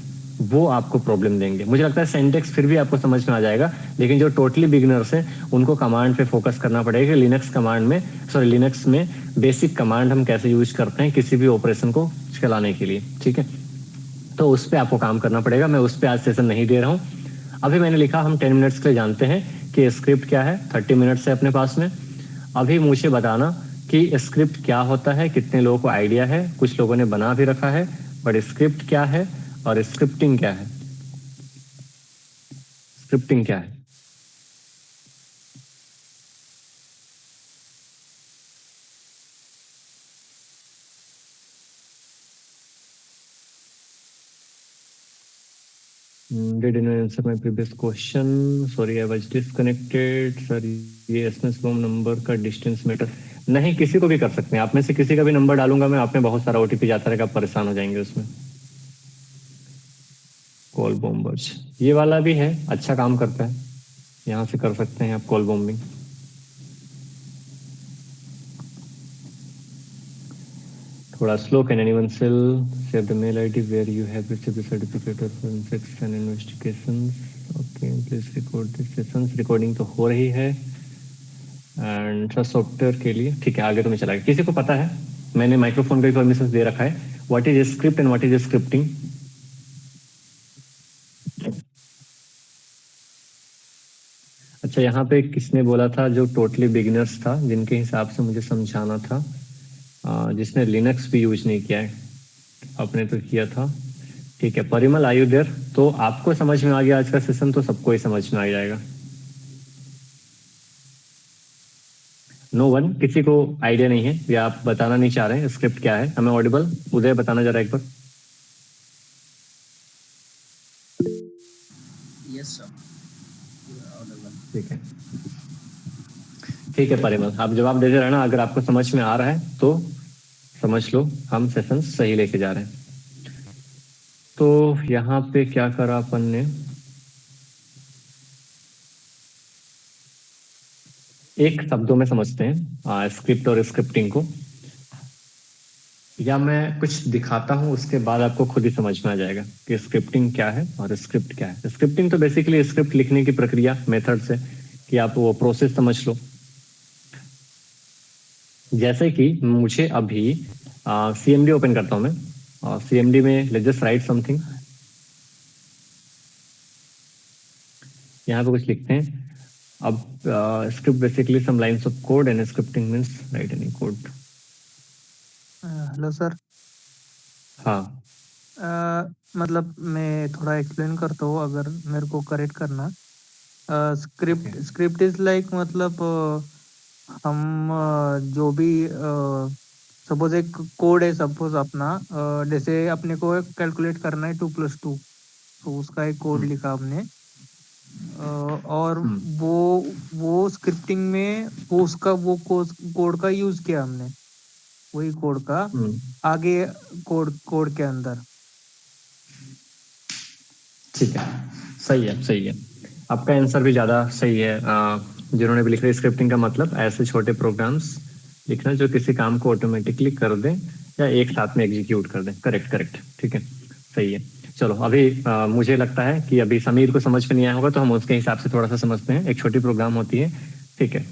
वो आपको प्रॉब्लम देंगे। मुझे लगता है सेंटेक्स फिर भी आपको समझ में आ जाएगा, लेकिन जो टोटली बिगिनर्स हैं उनको कमांड पे फोकस करना पड़ेगा। लिनक्स कमांड में, सॉरी लिनक्स में बेसिक कमांड हम कैसे यूज करते हैं किसी भी ऑपरेशन को चलाने के लिए, ठीक है। तो उस पर आपको काम करना पड़ेगा, मैं उस पर आज सेशन नहीं दे रहा हूँ। अभी मैंने लिखा हम 10 मिनट्स के लिए जानते हैं कि स्क्रिप्ट क्या है, 30 मिनट्स है अपने पास में। अभी मुझे बताना कि स्क्रिप्ट क्या होता है, कितने लोगों को आइडिया है, कुछ लोगों ने बना भी रखा है, बट स्क्रिप्ट क्या है और स्क्रिप्टिंग क्या है, स्क्रिप्टिंग क्या है। Did anyone answer my previous question? Sorry, I was disconnected. Sir, ये एसएमएस बॉम नंबर का डिस्टेंस मैटर नहीं, किसी को भी कर सकते हैं। आप में से किसी का भी नंबर डालूंगा मैं, आप में बहुत सारा ओटीपी जाता रहेगा, आप परेशान हो जाएंगे उसमें। कॉल बॉम्बर्स ये वाला भी है, अच्छा काम करता है, यहाँ से कर सकते हैं आप कॉल बॉम्बिंग। थोड़ा slow. Can anyone sell save the mail ID where you have received the certificate of forensics and investigations. Okay, please record this sessions. Recording तो हो रही है एंड सॉफ्टवेयर के लिए ठीक है, आगे तो मैं चला गया। किसी को पता है, मैंने माइक्रोफोन का भी परमिशन दे रखा है, what is script and what is scripting? अच्छा, यहाँ पे किसने बोला था, जो टोटली बिगिनर्स था, जिनके हिसाब से मुझे समझाना था, जिसने लिनक्स भी यूज नहीं किया है, आपने तो किया था। ठीक है, परिमल आर यू देयर? तो आपको समझ में आ गया आज का सेशन, तो सबको ही समझ में आ जाएगा। नो वन, किसी को आइडिया नहीं है या आप बताना नहीं चाह रहे हैं स्क्रिप्ट क्या है? हमें ऑडिबल? उदय बताना जरा एक बार। यस सर, ठीक है, ठीक है परिमल, आप जवाब देते रहना। अगर आपको समझ में आ रहा है तो समझ लो हम सेशन सही लेके जा रहे हैं। तो यहाँ पे क्या करा अपन ने, एक शब्दों में समझते हैं स्क्रिप्ट और स्क्रिप्टिंग को, या मैं कुछ दिखाता हूं उसके बाद आपको खुद ही समझ में आ जाएगा कि स्क्रिप्टिंग क्या है और स्क्रिप्ट क्या है। स्क्रिप्टिंग तो बेसिकली स्क्रिप्ट लिखने की प्रक्रिया, मेथड से, कि आप वो प्रोसेस समझ लो। जैसे कि मुझे अभी सीएमडी ओपन करता हूं मैं, और सीएमडी में लेट्स जस्ट राइट समथिंग, यहाँ पे कुछ लिखते हैं। अब script basically some lines of code and scripting means write any code. Hello sir. हाँ, मतलब मैं थोड़ा एक्सप्लेन करता हूँ, अगर मेरे को करेक्ट करना। स्क्रिप्ट इज लाइक, मतलब हम जो भी सपोज एक कोड है, सपोज अपना जैसे अपने को कैलकुलेट करना है 2+2, तो उसका एक कोड लिखा हमने, और वो स्क्रिप्टिंग में वो उसका वो कोड का यूज किया हमने, वही कोड का आगे कोड के अंदर। ठीक है, सही है, सही है, आपका आंसर भी ज्यादा सही है। जिन्होंने भी लिखा है स्क्रिप्टिंग का मतलब ऐसे छोटे प्रोग्राम्स लिखना जो किसी काम को ऑटोमेटिकली कर दें या एक साथ में एग्जीक्यूट कर दें। करेक्ट करेक्ट, ठीक है, सही है। चलो अभी मुझे लगता है कि अभी समीर को समझ में नहीं आया होगा, तो हम उसके हिसाब से थोड़ा सा समझते हैं। एक छोटी प्रोग्राम होती है, ठीक है।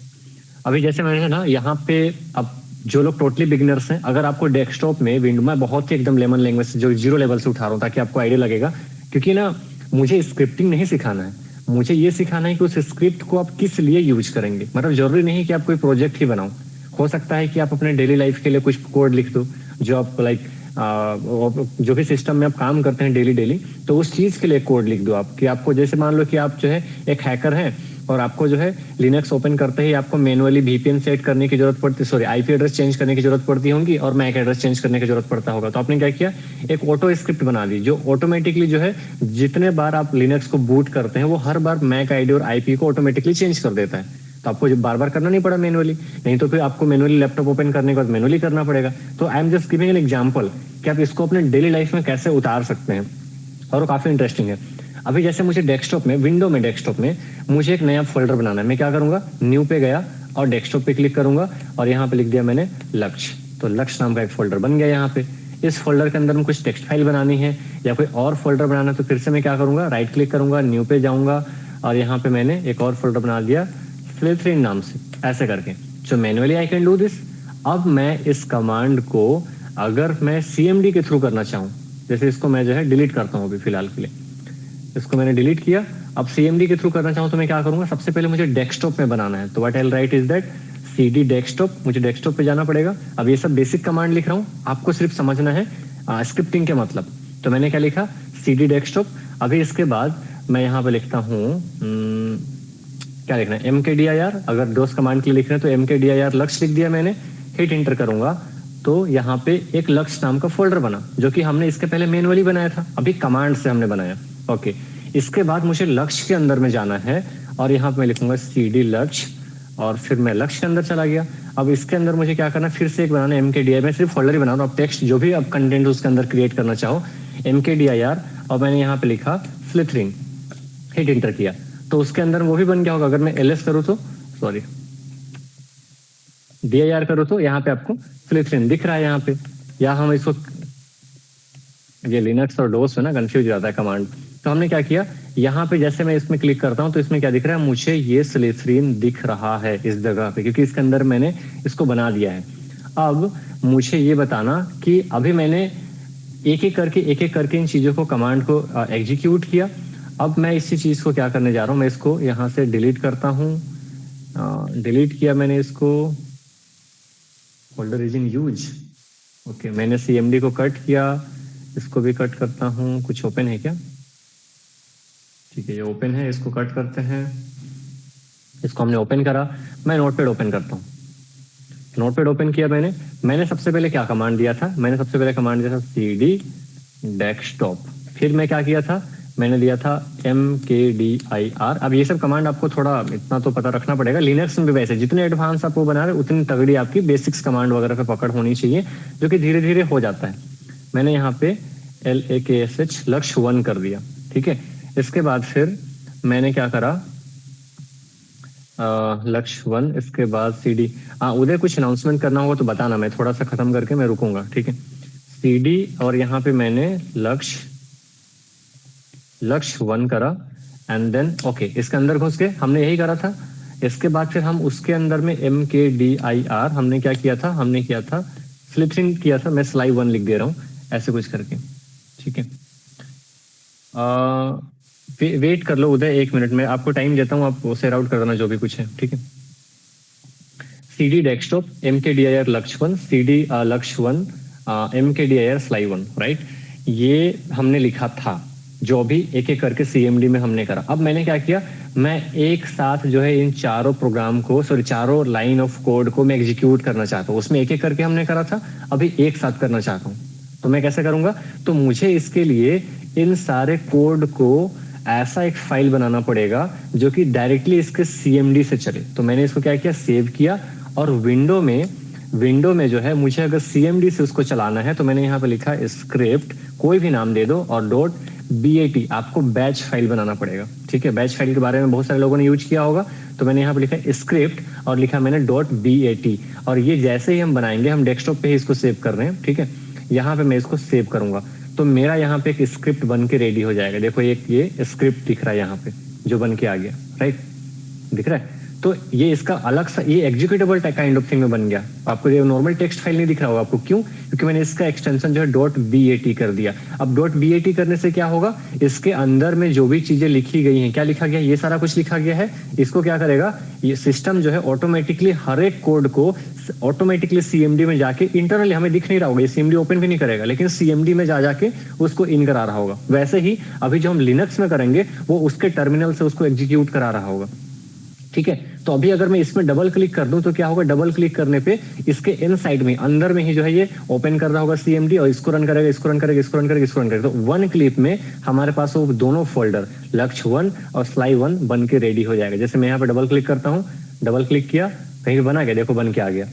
अभी जैसे मैंने ना यहाँ पे, अब जो लोग टोटली बिगिनर्स हैं, अगर आपको डेस्कटॉप में विंडो में बहुत ही एकदम लेमन लैंग्वेज से, जो 0 लेवल से उठा रहा हूँ ताकि आपको आइडिया लगेगा, क्योंकि ना मुझे स्क्रिप्टिंग नहीं सिखाना है, मुझे ये सिखाना है कि उस स्क्रिप्ट को आप किस लिए यूज करेंगे। मतलब जरूरी नहीं कि आप कोई प्रोजेक्ट ही बनाओ, हो सकता है कि आप अपने डेली लाइफ के लिए कुछ कोड लिख दो, जो आप लाइक जो भी सिस्टम में आप काम करते हैं डेली, तो उस चीज के लिए कोड लिख दो आप। कि आपको जैसे मान लो कि आप जो है एक हैकर हैं, और आपको जो है लिनक्स ओपन करते ही आपको मैनुअली वीपीएन सेट करने की जरूरत पड़ती, सॉरी आईपी एड्रेस चेंज करने की जरूरत पड़ती होगी, और मैक एड्रेस चेंज करने की जरूरत पड़ता होगा। तो आपने क्या किया, एक ऑटो स्क्रिप्ट बना दी जो ऑटोमेटिकली जो है जितने बार आप लिनक्स को बूट करते हैं वो हर बार मैक आईडी और आईपी को ऑटोमेटिकली चेंज कर देता है। तो आपको बार बार करना नहीं पड़ा मैनुअली, नहीं तो फिर आपको मैनुअली लैपटॉप ओपन करने के बाद मैनुअली करना पड़ेगा। तो I am just giving an example कि आप इसको अपने डेली लाइफ में कैसे उतार सकते हैं, और वो काफी इंटरेस्टिंग है। अभी जैसे मुझे डेस्कटॉप में, विंडो में डेस्कटॉप में मुझे एक नया फोल्डर बनाना है, मैं क्या करूंगा, न्यू पे गया और डेस्कटॉप पे क्लिक करूंगा, और यहाँ पे लिख दिया मैंने लक्ष्य। तो लक्ष्य नाम का एक फोल्डर बन गया यहाँ पे। इस फोल्डर के अंदर में कुछ टेक्स्ट फाइल बनानी है या कोई और फोल्डर बनाना है, तो फिर से मैं क्या करूंगा, राइट क्लिक करूंगा, न्यू पे जाऊंगा, और यहाँ पे मैंने एक और फोल्डर बना दिया फ्लिथ्रीन नाम से, ऐसे करके। So manually I can do this. अब मैं इस कमांड को अगर मैं सीएमडी के थ्रू करना चाहूँ, जैसे इसको मैं जो है डिलीट करता हूँ अभी फिलहाल के लिए, इसको मैंने डिलीट किया। अब सीएमडी के थ्रू करना चाहूँ तो मैं क्या करूंगा, सबसे पहले मुझे डेस्कटॉप में बनाना है, तो what I will write is that CD desktop, मुझे डेस्कटॉप पे जाना पड़ेगा। अब ये सब बेसिक कमांड लिख रहा हूँ, आपको सिर्फ समझना है स्क्रिप्टिंग के मतलब। तो मैंने क्या लिखा, सीडी डेस्कटॉप। अभी इसके बाद मैं यहाँ पे लिखता हूँ क्या लिखना है, mkdir। अगर दोस्त कमांड के लिए लिख रहे हैं तो mkdir लक्ष्य लिख दिया मैंने, हिट एंटर करूंगा तो यहाँ पे एक लक्ष्य नाम का फोल्डर बना, जो कि हमने इसके पहले मैनुअली बनाया था, अभी कमांड से हमने बनाया। ओके, इसके बाद मुझे लक्ष्य के अंदर में जाना है और यहाँ पे मैं लिखूंगा CD लक्ष्य और फिर मैं लक्ष्य के अंदर चला गया। अब इसके अंदर मुझे क्या करना है, फिर से एक बनाना है MKDIR। मैं सिर्फ फोल्डर ही बना रहा हूँ, अब टेक्स्ट जो भी अब कंटेंट उसके अंदर क्रिएट करना चाहो MKDIR, और मैंने यहाँ पे लिखा फ्लिथरिंग, हिट इंटर किया तो उसके अंदर वो भी बन गया होगा। अगर मैं LS करूँ तो सॉरी DIR करूँ तो यहाँ पे आपको फ्लिथरिंग दिख रहा है यहाँ पे। या हम इसको, ये लिनक्स और डोस है ना, कंफ्यूज हो जाता है कमांड। तो हमने क्या किया, यहाँ पे जैसे मैं इसमें क्लिक करता हूँ तो इसमें क्या दिख रहा है, मुझे ये स्लिथरिन दिख रहा है इस जगह पे, क्योंकि इसके अंदर मैंने इसको बना दिया है। अब मुझे ये बताना कि अभी मैंने एक एक करके इन चीजों को, कमांड को एग्जीक्यूट किया। अब मैं इसी चीज को क्या करने जा रहा हूँ, मैं इसको यहाँ से डिलीट करता हूँ। डिलीट किया मैंने इसको, folder is in use. Okay, मैंने CMD को कट किया, इसको भी कट करता हूँ। कुछ ओपन है क्या? ठीक है, ये ओपन है, इसको कट करते हैं। इसको हमने ओपन करा, मैं नोटपैड ओपन करता हूँ। नोटपैड ओपन किया मैंने सबसे पहले क्या कमांड दिया था, मैंने सबसे पहले कमांड दिया था CD डेस्कटॉप। फिर मैं क्या किया था, मैंने दिया था MKDIR। अब ये सब कमांड आपको थोड़ा इतना तो पता रखना पड़ेगा। लिनक्स में भी वैसे जितने एडवांस आप वो बना रहे उतनी तगड़ी आपकी बेसिक्स कमांड वगैरह पे पकड़ होनी चाहिए, जो कि धीरे धीरे हो जाता है। मैंने यहाँ पे LAKSH लक्ष्य 1 कर दिया। ठीक है, इसके बाद फिर मैंने क्या करा, लक्ष्य 1, इसके बाद CD। उधर कुछ अनाउंसमेंट करना होगा तो बताना, मैं थोड़ा सा खत्म करके मैं रुकूंगा। ठीक है, CD और यहाँ पे मैंने लक्ष्य 1 करा एंड देन ओके, इसके अंदर घुस के हमने यही करा था। इसके बाद फिर हम उसके अंदर में MKDIR हमने क्या किया था, हमने किया था फ्लिथरिंग किया था। मैं स्लाइड 1 लिख दे रहा हूँ ऐसे कुछ करके। ठीक है, वेट कर लो उदय 1 मिनट में, आपको टाइम देता हूँ, आप उसे राउट कर देना जो भी कुछ है। ठीक है, CD डेस्कटॉप MKDIR लक्ष्य 1, CD लक्ष्य 1 MKDIR स्लाइड 1, राइट। ये हमने लिखा था, जो भी एक एक करके CMD में हमने करा। अब मैंने क्या किया, मैं एक साथ जो है इन चारों प्रोग्राम को, सॉरी चारों लाइन ऑफ कोड को मैं एग्जीक्यूट करना चाहता हूँ। उसमें एक एक करके हमने करा था, अभी एक साथ करना चाहता हूँ। तो मैं कैसे करूंगा, तो मुझे इसके लिए इन सारे कोड को ऐसा एक फाइल बनाना पड़ेगा जो कि डायरेक्टली इसके CMD से चले। तो मैंने इसको क्या किया, सेव किया, और विंडो में जो है मुझे अगर CMD से उसको चलाना है तो मैंने यहाँ पे लिखा स्क्रिप्ट, कोई भी नाम दे दो, और .bat, आपको बैच फाइल बनाना पड़ेगा। ठीक है, बैच फाइल के बारे में बहुत सारे लोगों ने यूज किया होगा, तो मैंने यहाँ पे लिखा स्क्रिप्ट और लिखा मैंने .bat, और ये जैसे ही हम बनाएंगे, हम डेस्कटॉप पे ही इसको सेव कर रहे हैं। ठीक है, यहाँ पे मैं इसको सेव करूंगा तो मेरा यहाँ पे एक स्क्रिप्ट बन के रेडी हो जाएगा। देखो ये स्क्रिप्ट दिख रहा है यहाँ पे जो बन के आ गया, राइट, दिख रहा है। तो ये इसका अलग सा ये एग्जीक्यूटेबल काइंड ऑफ थिंग में बन गया। आपको ये नॉर्मल टेक्स्ट फाइल नहीं दिख रहा होगा आपको, क्यों? क्योंकि मैंने इसका एक्सटेंशन जो है .bat कर दिया। अब .bat करने से क्या होगा, इसके अंदर में जो भी चीजें लिखी गई हैं, क्या लिखा गया, ये सारा कुछ लिखा गया है। इसको क्या करेगा, ये सिस्टम जो है ऑटोमेटिकली हर एक कोड को ऑटोमेटिकली CMD में जाके, इंटरनली हमें दिख नहीं रहा होगा, ये CMD ओपन भी नहीं करेगा, लेकिन CMD में जा जाके उसको इन करा रहा होगा। वैसे ही अभी जो हम लिनक्स में करेंगे वो उसके टर्मिनल से उसको एग्जीक्यूट करा रहा होगा। ठीक है, तो अभी अगर मैं इसमें डबल क्लिक कर दूं तो क्या होगा, डबल क्लिक करने पे इसके इनसाइड में, अंदर में ही जो है ये ओपन कर रहा होगा CMD, और इसको रन करेगा, इसको रन करेगा, इसको रन करेगा, इसको रन करेगा। तो 1 क्लिक में हमारे पास वो दोनों फोल्डर लक्ष्य 1 और स्लाइड 1 बन के रेडी हो जाएगा। जैसे मैं यहाँ पे डबल क्लिक करता हूँ, डबल क्लिक किया, कहीं भी बना गया, देखो बन के आ गया,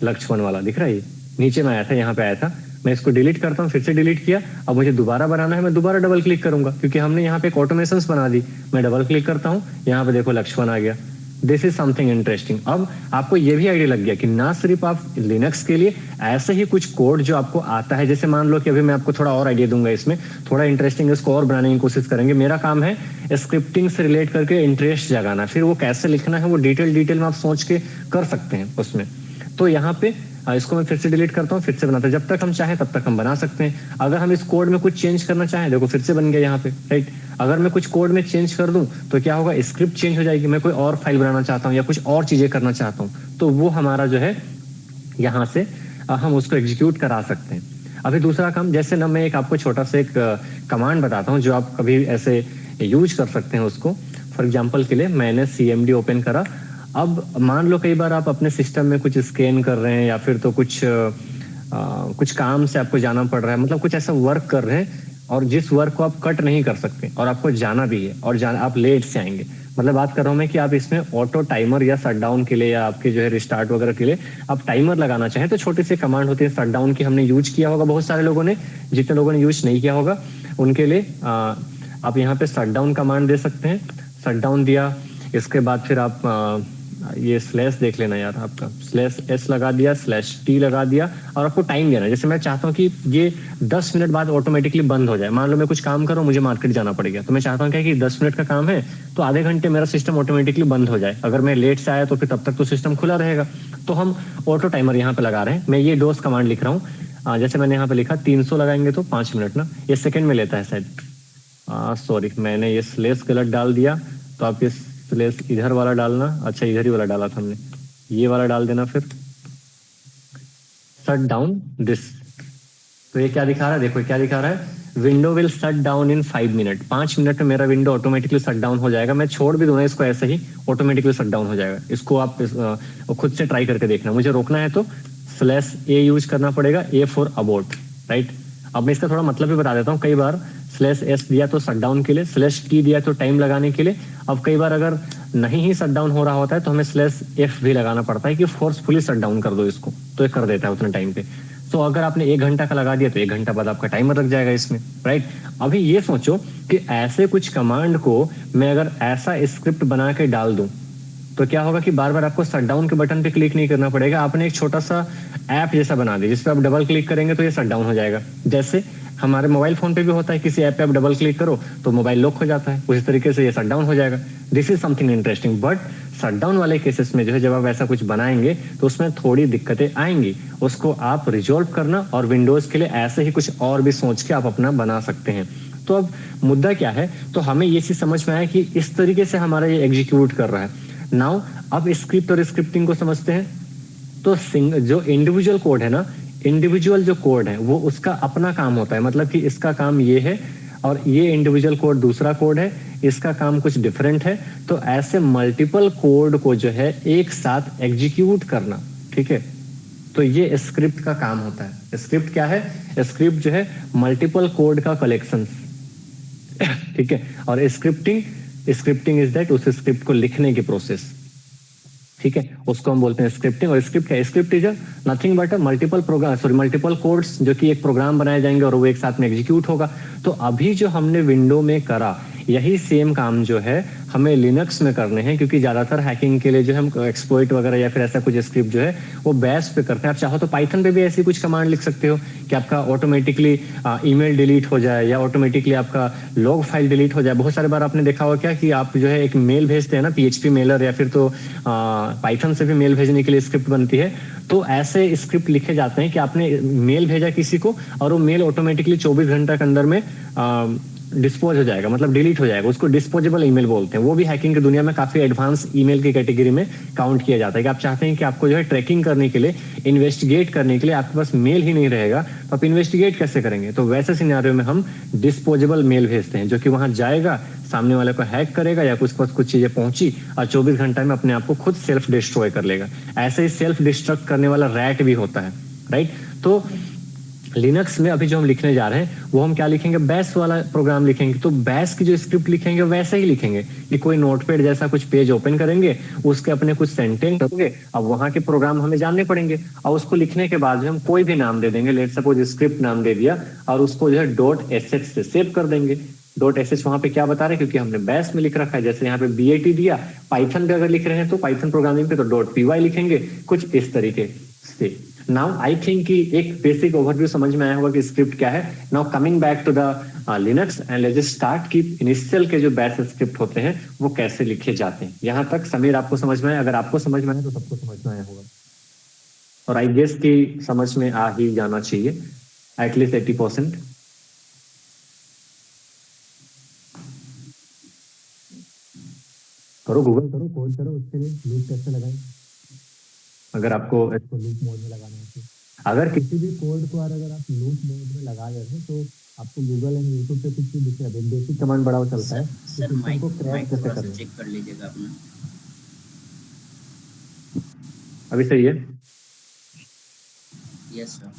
लक्ष्य 1 वाला दिख रहा है, ये नीचे में आया था, यहाँ पे आया था। मैं इसको डिलीट करता हूँ, फिर से डिलीट किया। अब मुझे दोबारा बनाना है, मैं दोबारा डबल क्लिक करूंगा, क्योंकि हमने यहाँ पे एक ऑटोमेशंस बना दी। मैं डबल क्लिक करता हूँ, यहाँ पे देखो लक्ष्य 1 आ गया। This is something interesting. अब आपको ये भी आइडिया लग गया कि ना सिर्फ आप लिनक्स के लिए ऐसे ही कुछ कोड जो आपको आता है, जैसे मान लो कि अभी मैं आपको थोड़ा और आइडिया दूंगा, इसमें थोड़ा इंटरेस्टिंग इसको और बनाने की कोशिश करेंगे। मेरा काम है स्क्रिप्टिंग से रिलेट करके इंटरेस्ट जगाना, फिर वो कैसे लिखना है वो डिटेल में आप सोच के कर सकते हैं उसमें। तो यहाँ पे इसको मैं फिर से डिलीट करता हूँ, फिर से बनाता हूँ। जब तक हम चाहें तब तक हम बना सकते हैं। अगर हम इस कोड में कुछ चेंज करना चाहें, देखो फिर से बन गया यहाँ पे, राइट। अगर मैं कुछ कोड में चेंज कर दूं तो क्या होगा, स्क्रिप्ट चेंज हो जाएगी। मैं कोई और फाइल बनाना चाहता हूँ या कुछ और चीजें करना चाहता हूँ तो वो हमारा जो है यहाँ से हम उसको एग्जीक्यूट करा सकते हैं। अभी दूसरा काम, जैसे ना मैं एक आपको छोटा सा एक कमांड बताता हूँ जो आप कभी ऐसे यूज कर सकते हैं उसको। फॉर एग्जाम्पल के लिए मैंने CMD ओपन करा। अब मान लो कई बार आप अपने सिस्टम में कुछ स्कैन कर रहे हैं या फिर तो कुछ काम से आपको जाना पड़ रहा है, मतलब कुछ ऐसा वर्क कर रहे हैं, और जिस वर्क को आप कट नहीं कर सकते और आपको जाना भी है और जाना आप लेट से आएंगे, मतलब बात कर रहा हूँ मैं कि आप इसमें ऑटो टाइमर या शटडाउन के लिए या आपके जो है रिस्टार्ट वगैरह के लिए आप टाइमर लगाना चाहें तो छोटी सी कमांड होती है शटडाउन की, हमने यूज किया होगा बहुत सारे लोगों ने, जितने लोगों ने यूज नहीं किया होगा उनके लिए आप यहाँ पे शटडाउन कमांड दे सकते हैं। शटडाउन दिया, इसके बाद फिर आप ये स्लैश देख लेना यार, आपका स्लैश एस लगा दिया, स्लैश टी लगा दिया और आपको टाइम देना। जैसे मैं चाहता हूँ कि ये 10 मिनट बाद ऑटोमेटिकली बंद हो जाए, मान लो मैं कुछ काम कर रहा हूँ, मुझे मार्केट जाना पड़ेगा, तो मैं चाहता हूँ क्या कि 10 मिनट का काम है तो आधे घंटे मेरा सिस्टम ऑटोमेटिकली बंद हो जाए। अगर मैं लेट से आया तो फिर तब तक तो सिस्टम खुला रहेगा। तो हम ऑटो टाइमर यहाँ पे लगा रहे हैं। मैं ये डोज कमांड लिख रहा हूँ, जैसे मैंने यहाँ पे लिखा 300 लगाएंगे तो 5 मिनट ना, ये सेकंड में लेता है शायद, सॉरी मैंने ये स्लेस गलत डाल दिया, तो आप ये स्लेस इधर वाला डालना, अच्छा इधर ही वाला डाला था हमने, ये वाला डाल देना फिर शट डाउन दिस। तो ये क्या दिखा रहा है, देखो क्या दिखा रहा है, window will shut down in 5 minute, 5 minute में मेरा विंडो ऑटोमेटिकली शट डाउन हो जाएगा। मैं छोड़ भी दूंगा इसको ऐसे ही, ऑटोमेटिकली शट डाउन हो जाएगा। इसको आप खुद से ट्राई करके देखना। मुझे रोकना है तो स्लैश ए यूज करना पड़ेगा, ए फॉर अबॉर्ट, राइट। अब मैं इसका थोड़ा मतलब भी बता देता हूँ। कई बार स्लैश एस दिया तो शट डाउन के लिए, स्लैश टी दिया तो टाइम लगाने के लिए। अब कई बार अगर नहीं ही शट डाउन हो रहा होता है तो हमें स्लैश एफ भी लगाना पड़ता है कि फोर्सफुली शट डाउन कर दो इसको, तो ये कर देता है उतने टाइम पे। तो अगर आपने 1 घंटा का लगा दिया तो 1 घंटा बाद आपका टाइमर लग जाएगा इसमें, राइट। अभी ये सोचो कि ऐसे कुछ कमांड को मैं अगर ऐसा स्क्रिप्ट बना के डाल दूं तो क्या होगा कि बार बार आपको शट डाउन के बटन पे क्लिक नहीं करना पड़ेगा। आपने एक छोटा सा ऐप जैसा बना दिया जिसपे आप डबल क्लिक करेंगे तो ये शट डाउन हो जाएगा। जैसे हमारे मोबाइल फोन पे भी होता है, किसी ऐप पे आप डबल क्लिक करो तो मोबाइल लॉक हो जाता है, उसी तरीके से ये शट डाउन हो जाएगा। This is something interesting. But shut down वाले केसेस में जो है जब आप ऐसा कुछ बनाएंगे तो उसमें थोड़ी दिक्कतें आएंगी, उसको आप रिजॉल्व करना और विंडोज के लिए ऐसे ही कुछ और भी सोच के आप अपना बना सकते हैं। तो अब मुद्दा क्या है, तो हमें ये चीज समझ में आया कि इस तरीके से हमारा ये एग्जीक्यूट कर रहा है। नाउ अब स्क्रिप्ट और स्क्रिप्टिंग को समझते हैं। तो जो इंडिविजुअल कोड है ना, इंडिविजुअल जो कोड है वो उसका अपना काम होता है, मतलब कि इसका काम ये है और ये इंडिविजुअल कोड दूसरा कोड है, इसका काम कुछ डिफरेंट है। तो ऐसे मल्टीपल कोड को जो है एक साथ एग्जीक्यूट करना, ठीक है, तो ये स्क्रिप्ट का काम होता है। स्क्रिप्ट क्या है, स्क्रिप्ट जो है मल्टीपल कोड का कलेक्शन, ठीक है। और स्क्रिप्टिंग इज दैट उस स्क्रिप्ट को लिखने की प्रोसेस, ठीक है, उसको हम बोलते हैं स्क्रिप्टिंग। और स्क्रिप्ट क्या है, script is nothing but multiple codes जो कि एक प्रोग्राम बनाए जाएंगे और वो एक साथ में एग्जीक्यूट होगा। तो अभी जो हमने विंडो में करा यही सेम काम जो है हमें लिनक्स में करने हैं, क्योंकि ज्यादातर हैकिंग के लिए जो हम एक्सप्लॉइट वगैरह या फिर ऐसा कुछ स्क्रिप्ट जो है वो बैश पे करते हैं। आप चाहो तो पाइथन पे भी ऐसी कुछ कमांड लिख सकते हो कि आपका ऑटोमेटिकली ईमेल डिलीट हो जाए या ऑटोमेटिकली आपका लॉग फाइल डिलीट हो जाए। बहुत सारे बार आपने देखा होगा क्या कि आप जो है एक मेल भेजते हैं ना, पीएचपी मेलर या फिर तो पाइथन से भी मेल भेजने के लिए स्क्रिप्ट बनती है। तो ऐसे स्क्रिप्ट लिखे जाते हैं कि आपने मेल भेजा किसी को और वो मेल ऑटोमेटिकली 24 घंटा के अंदर में डिस्पोज हो जाएगा, मतलब डिलीट हो जाएगा। उसको डिस्पोजेबल ईमेल बोलते हैं। वो भी हैकिंग की दुनिया में काफी एडवांस ईमेल की कैटेगरी में काउंट किया जाता है कि आप चाहते हैं कि आपको जो है ट्रैकिंग करने के लिए, इन्वेस्टिगेट करने के लिए आपके पास मेल ही नहीं रहेगा, तो आप इन्वेस्टिगेट कैसे करेंगे। तो वैसे सिनेरियो में हम डिस्पोजेबल मेल भेजते हैं जो कि वहां जाएगा, सामने वाले को हैक करेगा या कुछ चीजें पहुंची और 24 घंटा में अपने आप को खुद सेल्फ डिस्ट्रॉय कर लेगा। ऐसे ही सेल्फ डिस्ट्रक्ट करने वाला रैट भी होता है, राइट। तो लिनक्स में अभी जो हम लिखने जा रहे हैं वो हम क्या लिखेंगे, बैश वाला प्रोग्राम लिखेंगे। तो बैश की जो स्क्रिप्ट लिखेंगे वैसे ही लिखेंगे कि कोई नोटपैड जैसा कुछ पेज ओपन करेंगे, उसके अपने कुछ सेंटेंस करेंगे। अब वहां के प्रोग्राम हमें जानने पड़ेंगे और उसको लिखने के बाद जो हम कोई भी नाम दे देंगे, लेट सपोज स्क्रिप्ट नाम दे दिया और उसको जो है .sh से सेव कर देंगे। .sh वहां पे क्या बता रहे हैं, क्योंकि हमने बैश में लिख रखा है। जैसे यहाँ पे BAT दिया, पाइथन पे अगर लिख रहे हैं तो पाइथन प्रोग्रामिंग पे तो .py लिखेंगे, कुछ इस तरीके से। नाउ आई थिंक कि एक बेसिक ओवरव्यू समझ में आया होगा कि स्क्रिप्ट क्या है। Now coming back to the Linux and let's start कि इनिशियल के जो बैश स्क्रिप्ट होते हैं वो कैसे लिखे जाते हैं। यहाँ तक समीर आपको समझ में आया? अगर आपको समझ में आया तो सबको समझ में आया होगा, और आई गेस कि समझ में आ ही जाना चाहिए एटलीस्ट 80%। करो गूगल करो, कोड करो, उसके लिए लूप कैसे लगाएं अगर आपको इसको लूप मोड में लगाना है। अगर किसी भी कोड को अगर आप लूप मोड में लगा देते हैं तो आपको गूगल एंड यूट्यूब पे कुछ भी दिख रहा है, बेसिक कमांड बड़ा चलता है। सर माइक थोड़ा सा चेक कर लीजिएगा अपना। अभी सही है? Yes sir.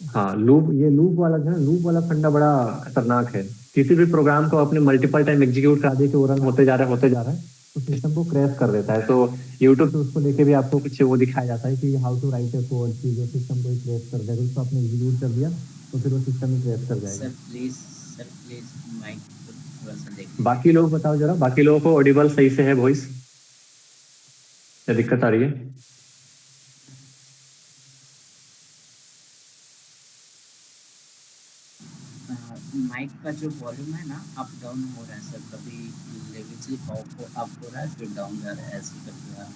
हाँ, लूप वाला जो है, लूप वाला फंडा बड़ा खतरनाक है। किसी भी प्रोग्राम को आपने मल्टीपल टाइम एग्जीक्यूट करा दिया कि वो रन होते जा रहा है, तो सिस्टम को क्रैश कर देता है। तो यूट्यूब पे उसको लेके भी आपको कुछ वो दिखाया जाता है कि how to write a code की जो सिस्टम को क्रैश कर देगा। उसको आपने एग्जीक्यूट कर दिया तो फिर वो सिस्टम ही क्रैश कर जाएगा। सर प्लीज माइक को थोड़ा सा देख बाकी लीजिएगा। लोग बताओ जरा, बाकी लोगों को ऑडिबल सही से है वॉइस या दिक्कत आ रही है? माइक का जो वॉल्यूम है ना अप डाउन हो रहा है सर, कभी लेवल से अप हो रहा है फिर डाउन जा रहा है, ऐसे कर रहा है।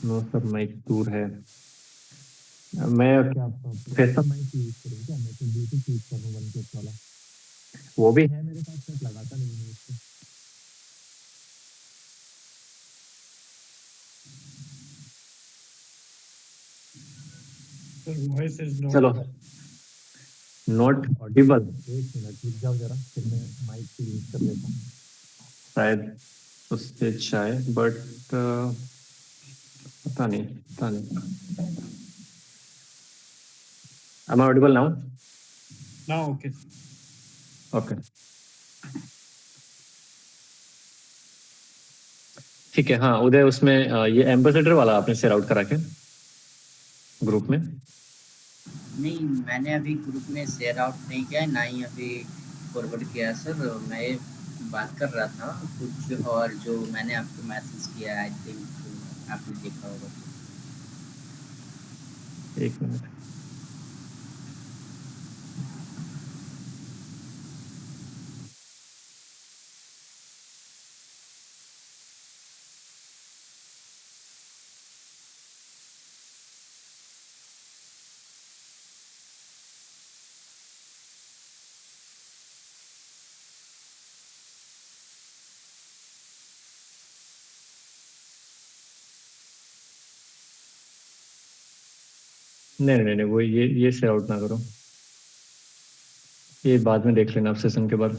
नो सर, माइक दूर है। मैं क्या प्रोफेशनल माइक यूज करूँ क्या? मैं तो ब्लूटूथ यूज कर रहा हूँ, वन प्लस वाला। वो भी है मेरे पास, बट लगाता नहीं हूँ उसको। वॉइस इज चलो, नॉट नॉट ऑडिबल। एक मिनट रुक जाओ जरा, फिर मैं माइक से यूज कर लेता हूँ, शायद उससे चाहे, बट पता नहीं, पता नहीं। Am I audible now? Now okay. Okay, ठीक है। हाँ उदय, उसमें ये एम्बेसडर वाला आपने शेयर आउट करा क्या ग्रुप में? नहीं, मैंने अभी ग्रुप में शेयर आउट नहीं किया है, ना ही अभी फॉरवर्ड किया है सर। मैं बात कर रहा था कुछ और, जो मैंने आपको मैसेज किया आई थिंक आपने देखा होगा। एक मिनट। नहीं नहीं नहीं, वो ये शेयर आउट ना करो, ये बाद में देख लेना आप सेशन के बाद,